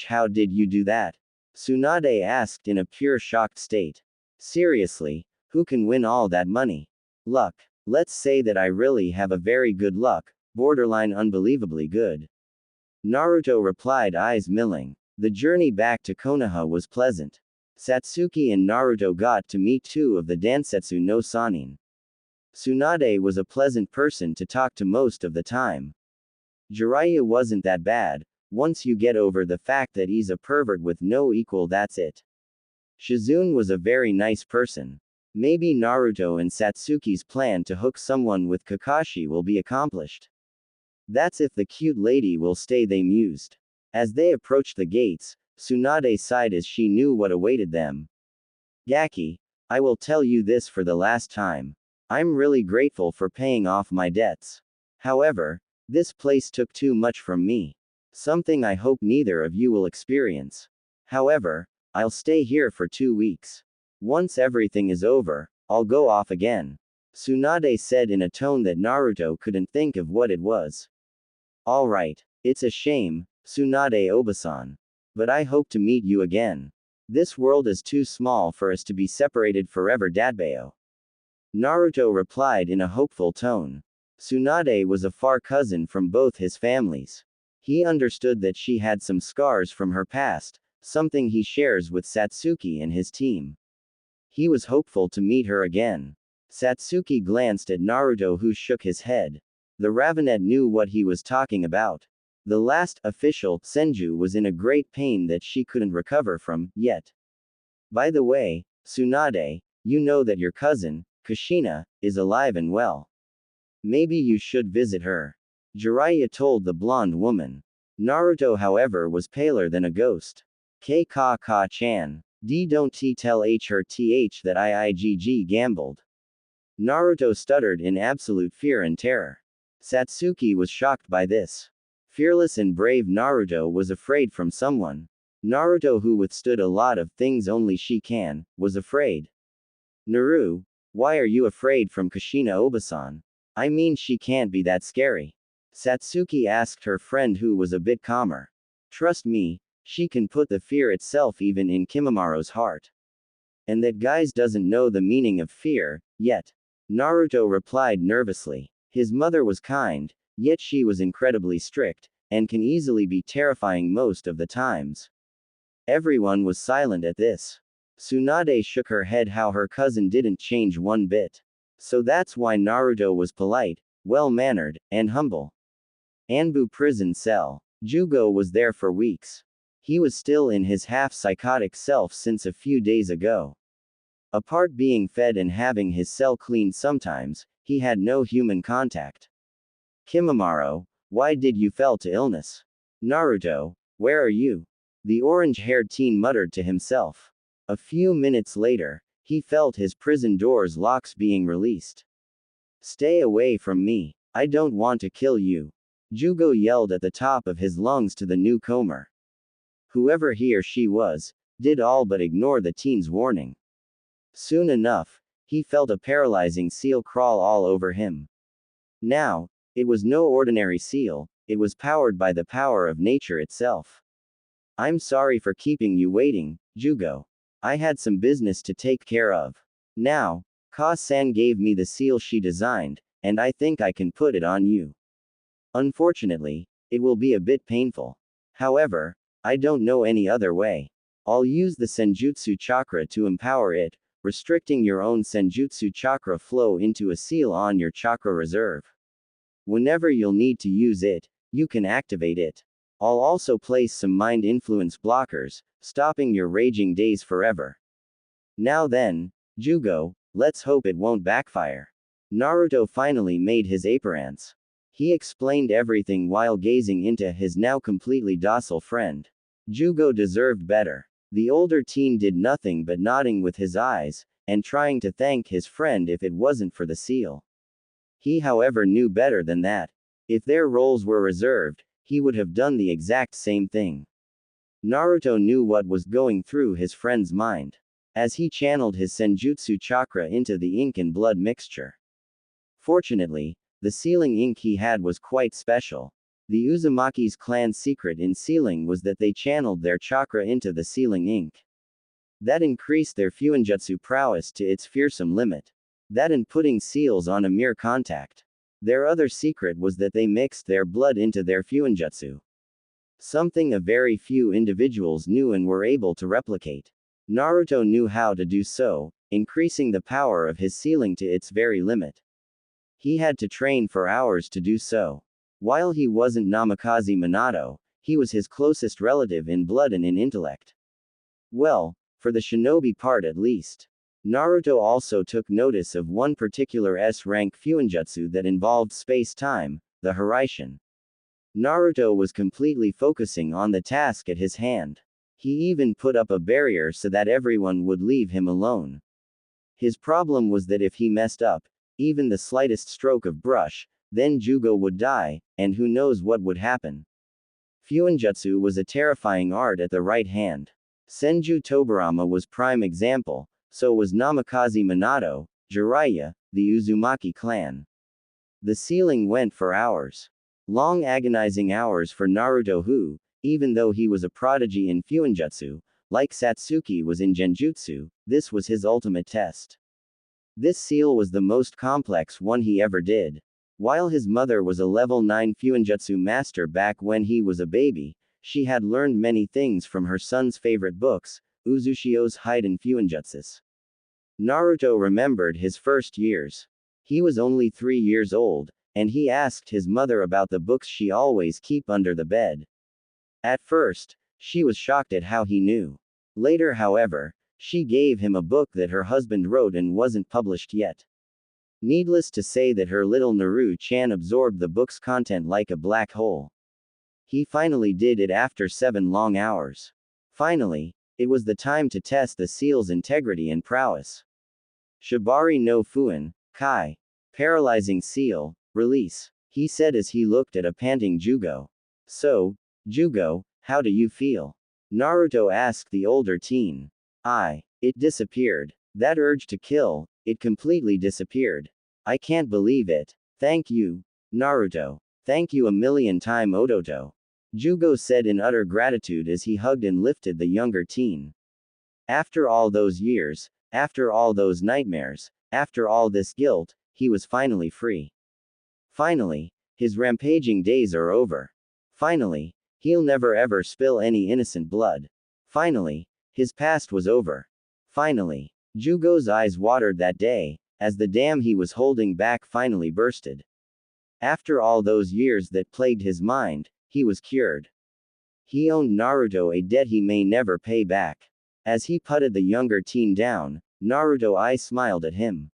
How did you do that? Tsunade asked in a pure shocked state. Seriously, who can win all that money? Luck. Let's say that I really have a very good luck, borderline unbelievably good. Naruto replied, eyes milling. The journey back to Konoha was pleasant. Satsuki and Naruto got to meet two of the Densetsu no Sannin. Tsunade was a pleasant person to talk to most of the time. Jiraiya wasn't that bad, once you get over the fact that he's a pervert with no equal, that's it. Shizune was a very nice person. Maybe Naruto and Satsuki's plan to hook someone with Kakashi will be accomplished. That's if the cute lady will stay, they mused. As they approached the gates, Tsunade sighed as she knew what awaited them. Gaki, I will tell you this for the last time. I'm really grateful for paying off my debts. However, this place took too much from me. Something I hope neither of you will experience. However, I'll stay here for 2 weeks. Once everything is over, I'll go off again. Tsunade said in a tone that Naruto couldn't think of what it was. Alright, it's a shame, Tsunade Obasan. But I hope to meet you again. This world is too small for us to be separated forever, Dadbeo. Naruto replied in a hopeful tone. Tsunade was a far cousin from both his families. He understood that she had some scars from her past, something he shares with Satsuki and his team. He was hopeful to meet her again. Satsuki glanced at Naruto, who shook his head. The Ravenet knew what he was talking about. The last official, Senju, was in a great pain that she couldn't recover from, yet. By the way, Tsunade, you know that your cousin, Kushina, is alive and well. Maybe you should visit her. Jiraiya told the blonde woman. Naruto, however, was paler than a ghost. Ka-chan. Don't tell her that I gambled. Naruto stuttered in absolute fear and terror. Satsuki was shocked by this. Fearless and brave Naruto was afraid from someone. Naruto, who withstood a lot of things only she can, was afraid. Naru, why are you afraid from Kushina Obasan? I mean, she can't be that scary. Satsuki asked her friend, who was a bit calmer. Trust me, she can put the fear itself even in Kimamaro's heart. And that guys doesn't know the meaning of fear, yet. Naruto replied nervously. His mother was kind, yet she was incredibly strict, and can easily be terrifying most of the times. Everyone was silent at this. Tsunade shook her head how her cousin didn't change one bit. So that's why Naruto was polite, well-mannered, and humble. Anbu prison cell. Jugo was there for weeks. He was still in his half-psychotic self since a few days ago. Apart being fed and having his cell cleaned sometimes, he had no human contact. Kimamaro, why did you fell to illness? Naruto, where are you? The orange-haired teen muttered to himself. A few minutes later, he felt his prison door's locks being released. Stay away from me. I don't want to kill you. Jugo yelled at the top of his lungs to the newcomer. Whoever he or she was, did all but ignore the teen's warning. Soon enough, he felt a paralyzing seal crawl all over him. Now, it was no ordinary seal, it was powered by the power of nature itself. I'm sorry for keeping you waiting, Jugo. I had some business to take care of. Now, Ka-san gave me the seal she designed, and I think I can put it on you. Unfortunately, it will be a bit painful. However, I don't know any other way. I'll use the Senjutsu chakra to empower it, restricting your own Senjutsu chakra flow into a seal on your chakra reserve. Whenever you'll need to use it, you can activate it. I'll also place some mind influence blockers, stopping your raging days forever. Now then, Jugo, let's hope it won't backfire. Naruto finally made his appearance. He explained everything while gazing into his now completely docile friend. Jugo deserved better. The older teen did nothing but nodding with his eyes, and trying to thank his friend if it wasn't for the seal. He, however, knew better than that. If their roles were reserved, he would have done the exact same thing. Naruto knew what was going through his friend's mind as he channeled his senjutsu chakra into the ink and blood mixture. Fortunately, the sealing ink he had was quite special. The Uzumaki's clan's secret in sealing was that they channeled their chakra into the sealing ink. That increased their fuinjutsu prowess to its fearsome limit. That and putting seals on a mere contact. Their other secret was that they mixed their blood into their fuinjutsu. Something a very few individuals knew and were able to replicate. Naruto knew how to do so, increasing the power of his sealing to its very limit. He had to train for hours to do so. While he wasn't Namikaze Minato, he was his closest relative in blood and in intellect. Well, for the shinobi part at least. Naruto also took notice of one particular S-rank fuinjutsu that involved space-time, the Hiraishin. Naruto was completely focusing on the task at his hand. He even put up a barrier so that everyone would leave him alone. His problem was that if he messed up, even the slightest stroke of brush, then Jugo would die, and who knows what would happen. Fuinjutsu was a terrifying art at the right hand. Senju Tobirama was prime example, so was Namikaze Minato, Jiraiya, the Uzumaki clan. The sealing went for hours. Long agonizing hours for Naruto who, even though he was a prodigy in Fuinjutsu, like Satsuki was in Genjutsu, this was his ultimate test. This seal was the most complex one he ever did. While his mother was a level 9 Fuinjutsu master back when he was a baby, she had learned many things from her son's favorite books, Uzushio's Hidden Fuinjutsus. Naruto remembered his first years. He was only 3 years old, and he asked his mother about the books she always keep under the bed. At first, she was shocked at how he knew. Later, however, she gave him a book that her husband wrote and wasn't published yet. Needless to say that her little Naru-chan absorbed the book's content like a black hole. He finally did it after 7 long hours. Finally, it was the time to test the seal's integrity and prowess. Shibari no Fuin, Kai. Paralyzing seal, release, he said as he looked at a panting Jugo. So, Jugo, how do you feel? Naruto asked the older teen. It disappeared. That urge to kill, it completely disappeared. I can't believe it. Thank you, Naruto. Thank you a million times Odoto. Jugo said in utter gratitude as he hugged and lifted the younger teen. After all those years, after all those nightmares, after all this guilt, he was finally free. Finally, his rampaging days are over. Finally, he'll never ever spill any innocent blood. Finally, his past was over. Finally, Jugo's eyes watered that day, as the dam he was holding back finally bursted. After all those years that plagued his mind, he was cured. He owed Naruto a debt he may never pay back. As he putted the younger teen down, Naruto smiled at him.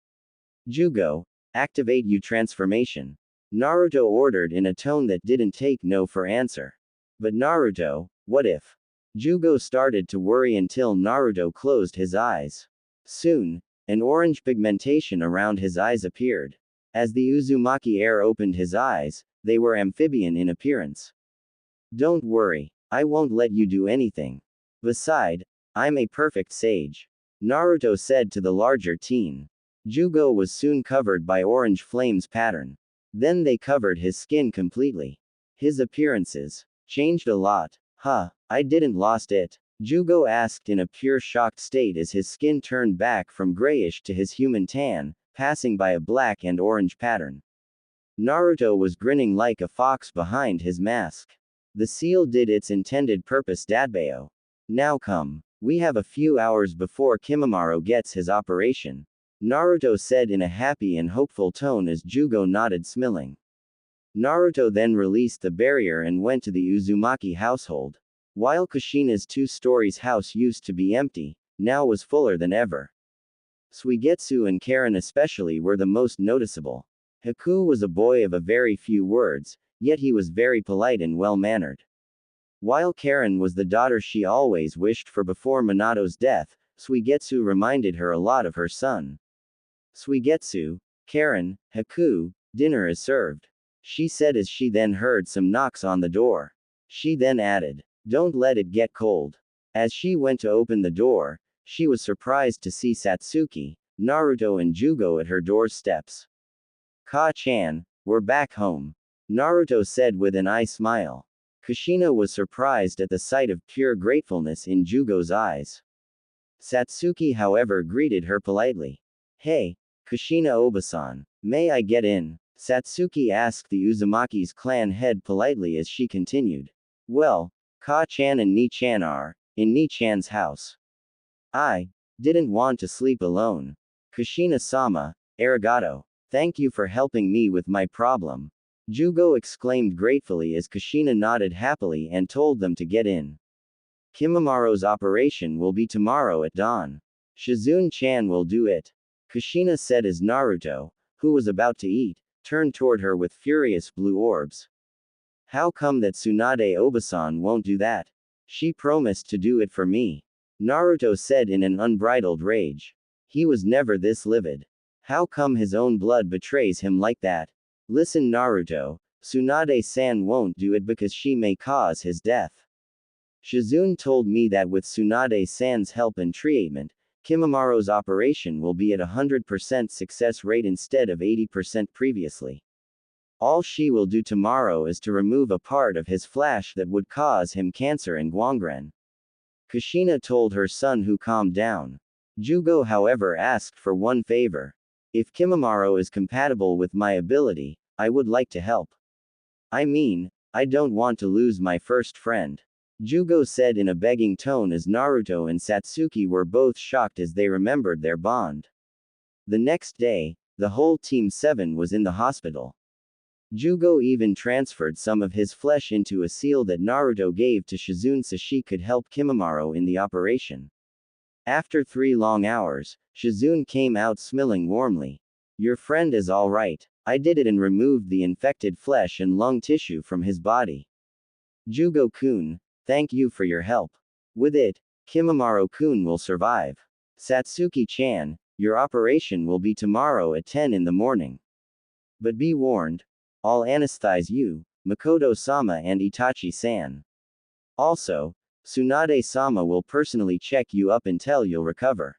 Jugo, activate you transformation. Naruto ordered in a tone that didn't take no for answer. But Naruto, what if? Jugo started to worry until Naruto closed his eyes. Soon, an orange pigmentation around his eyes appeared. As the Uzumaki heir opened his eyes, they were amphibian in appearance. Don't worry, I won't let you do anything. Beside, I'm a perfect sage. Naruto said to the larger teen. Jugo was soon covered by orange flames pattern. Then they covered his skin completely. His appearances changed a lot. I didn't lost it. Jugo asked in a pure shocked state as his skin turned back from grayish to his human tan, passing by a black and orange pattern. Naruto was grinning like a fox behind his mask. The seal did its intended purpose Dadbayo. Now come. We have a few hours before Kimimaro gets his operation. Naruto said in a happy and hopeful tone as Jugo nodded smiling. Naruto then released the barrier and went to the Uzumaki household. While Kushina's 2 stories house used to be empty, now was fuller than ever. Suigetsu and Karen especially were the most noticeable. Haku was a boy of a very few words, yet he was very polite and well-mannered. While Karen was the daughter she always wished for before Minato's death, Suigetsu reminded her a lot of her son. Suigetsu, Karen, Haku, dinner is served. she said as she then heard some knocks on the door. She then added, "Don't let it get cold." As she went to open the door, she was surprised to see Satsuki, Naruto and Jugo at her doorsteps. "Ka-chan, we're back home," Naruto said with an eye smile. Kushina was surprised at the sight of pure gratefulness in Jugo's eyes. Satsuki however greeted her politely. "Hey, Kushina Obasan, may I get in?" Satsuki asked the Uzumaki's clan head politely as she continued. "Well, Ka-chan and Ni-chan are in Ni-chan's house. I didn't want to sleep alone. Kushina-sama, arigato. Thank you for helping me with my problem." Jugo exclaimed gratefully as Kushina nodded happily and told them to get in. "Kimamaro's operation will be tomorrow at dawn. Shizune-chan will do it," Kushina said as Naruto, who was about to eat, turned toward her with furious blue orbs. "How come that Tsunade Obasan won't do that? She promised to do it for me," Naruto said in an unbridled rage. He was never this livid. How come his own blood betrays him like that? "Listen Naruto, Tsunade-san won't do it because she may cause his death. Shizune told me that with Tsunade-san's help and treatment, Kimamaro's operation will be at 100% success rate instead of 80% previously. All she will do tomorrow is to remove a part of his flesh that would cause him cancer and guangren." Kushina told her son, who calmed down. Jugo however asked for one favor. "If Kimamaro is compatible with my ability, I would like to help. I mean, I don't want to lose my first friend," Jugo said in a begging tone as Naruto and Satsuki were both shocked as they remembered their bond. The next day, the whole Team 7 was in the hospital. Jugo even transferred some of his flesh into a seal that Naruto gave to Shizune so she could help Kimamaro in the operation. After 3 long hours, Shizune came out smiling warmly. "Your friend is all right. I did it and removed the infected flesh and lung tissue from his body. Jugo-kun, thank you for your help. With it, Kimamaro-kun will survive. Satsuki-chan, your operation will be tomorrow at 10 in the morning. But be warned, I'll anesthetize you, Makoto-sama and Itachi-san. Also, Tsunade-sama will personally check you up until you'll recover."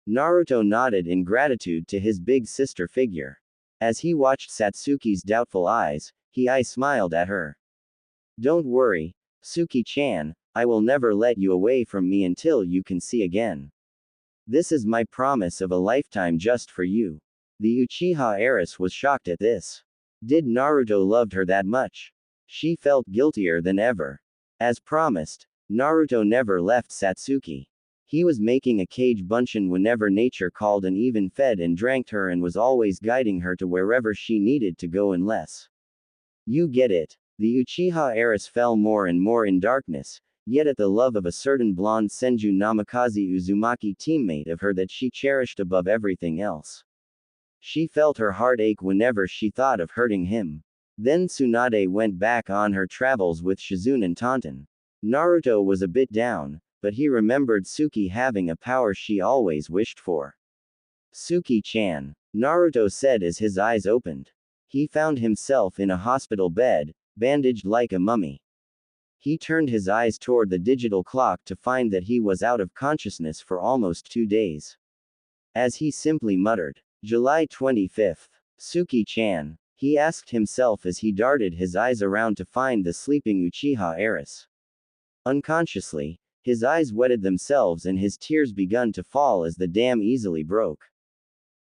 Naruto nodded in gratitude to his big sister figure. As he watched Satsuki's doubtful eyes, he smiled at her. "Don't worry, Suki-chan, I will never let you away from me until you can see again. This is my promise of a lifetime just for you." The Uchiha heiress was shocked at this. Did Naruto loved her that much? She felt guiltier than ever. As promised, Naruto never left Satsuki. He was making a cage bunshin whenever nature called and even fed and drank her and was always guiding her to wherever she needed to go unless. You get it. The Uchiha heiress fell more and more in darkness, yet at the love of a certain blonde Senju Namikaze Uzumaki teammate of her that she cherished above everything else. She felt her heart ache whenever she thought of hurting him. Then Tsunade went back on her travels with Shizune and Taunton. Naruto was a bit down, but he remembered Suki having a power she always wished for. "Suki-chan," Naruto said as his eyes opened. He found himself in a hospital bed, bandaged like a mummy. He turned his eyes toward the digital clock to find that he was out of consciousness for almost 2 days. As he simply muttered, "July 25th. Suki-chan," he asked himself as he darted his eyes around to find the sleeping Uchiha heiress. Unconsciously, his eyes wetted themselves and his tears begun to fall as the dam easily broke.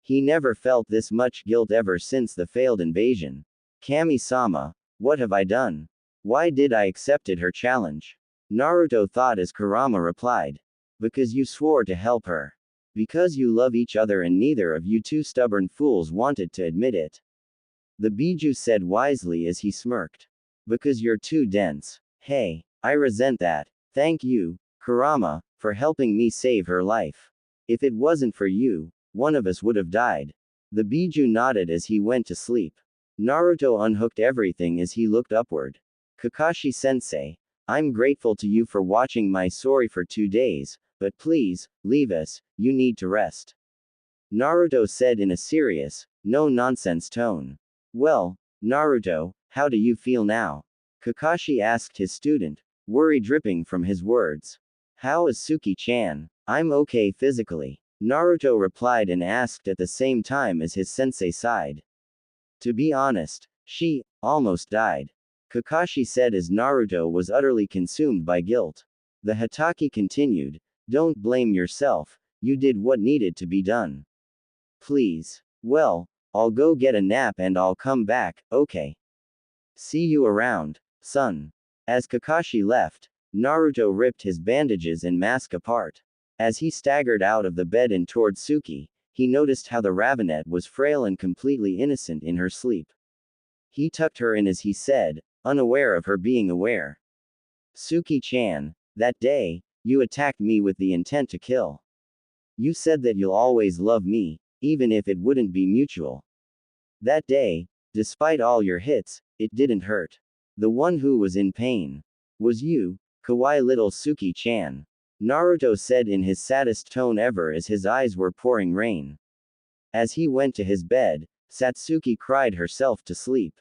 He never felt this much guilt ever since the failed invasion. "Kami-sama, what have I done? Why did I accepted her challenge?" Naruto thought as Kurama replied. "Because you swore to help her. Because you love each other and neither of you two stubborn fools wanted to admit it." The Biju said wisely as he smirked. "Because you're too dense. Hey, I resent that. Thank you, Kurama, for helping me save her life. If it wasn't for you, one of us would have died." The Biju nodded as he went to sleep. Naruto unhooked everything as he looked upward. "Kakashi-sensei, I'm grateful to you for watching my story for 2 days, but please, leave us, you need to rest," Naruto said in a serious, no-nonsense tone. "Well, Naruto, how do you feel now? Kakashi asked his student, worry dripping from his words. How is Suki-chan? I'm okay physically. Naruto replied and asked at the same time as his sensei sighed. To be honest, she almost died. Kakashi said as Naruto was utterly consumed by guilt. The Hatake continued, don't blame yourself, you did what needed to be done. Please. Well, I'll go get a nap and I'll come back, okay? See you around, son. As Kakashi left, Naruto ripped his bandages and mask apart. As he staggered out of the bed and toward Suki, he noticed how the Ravenet was frail and completely innocent in her sleep. He tucked her in as he said, unaware of her being aware. Suki-chan, that day, you attacked me with the intent to kill. You said that you'll always love me, even if it wouldn't be mutual. That day, despite all your hits, it didn't hurt. The one who was in pain was you, kawaii little Suki-chan. Naruto said in his saddest tone ever as his eyes were pouring rain. As he went to his bed, Satsuki cried herself to sleep.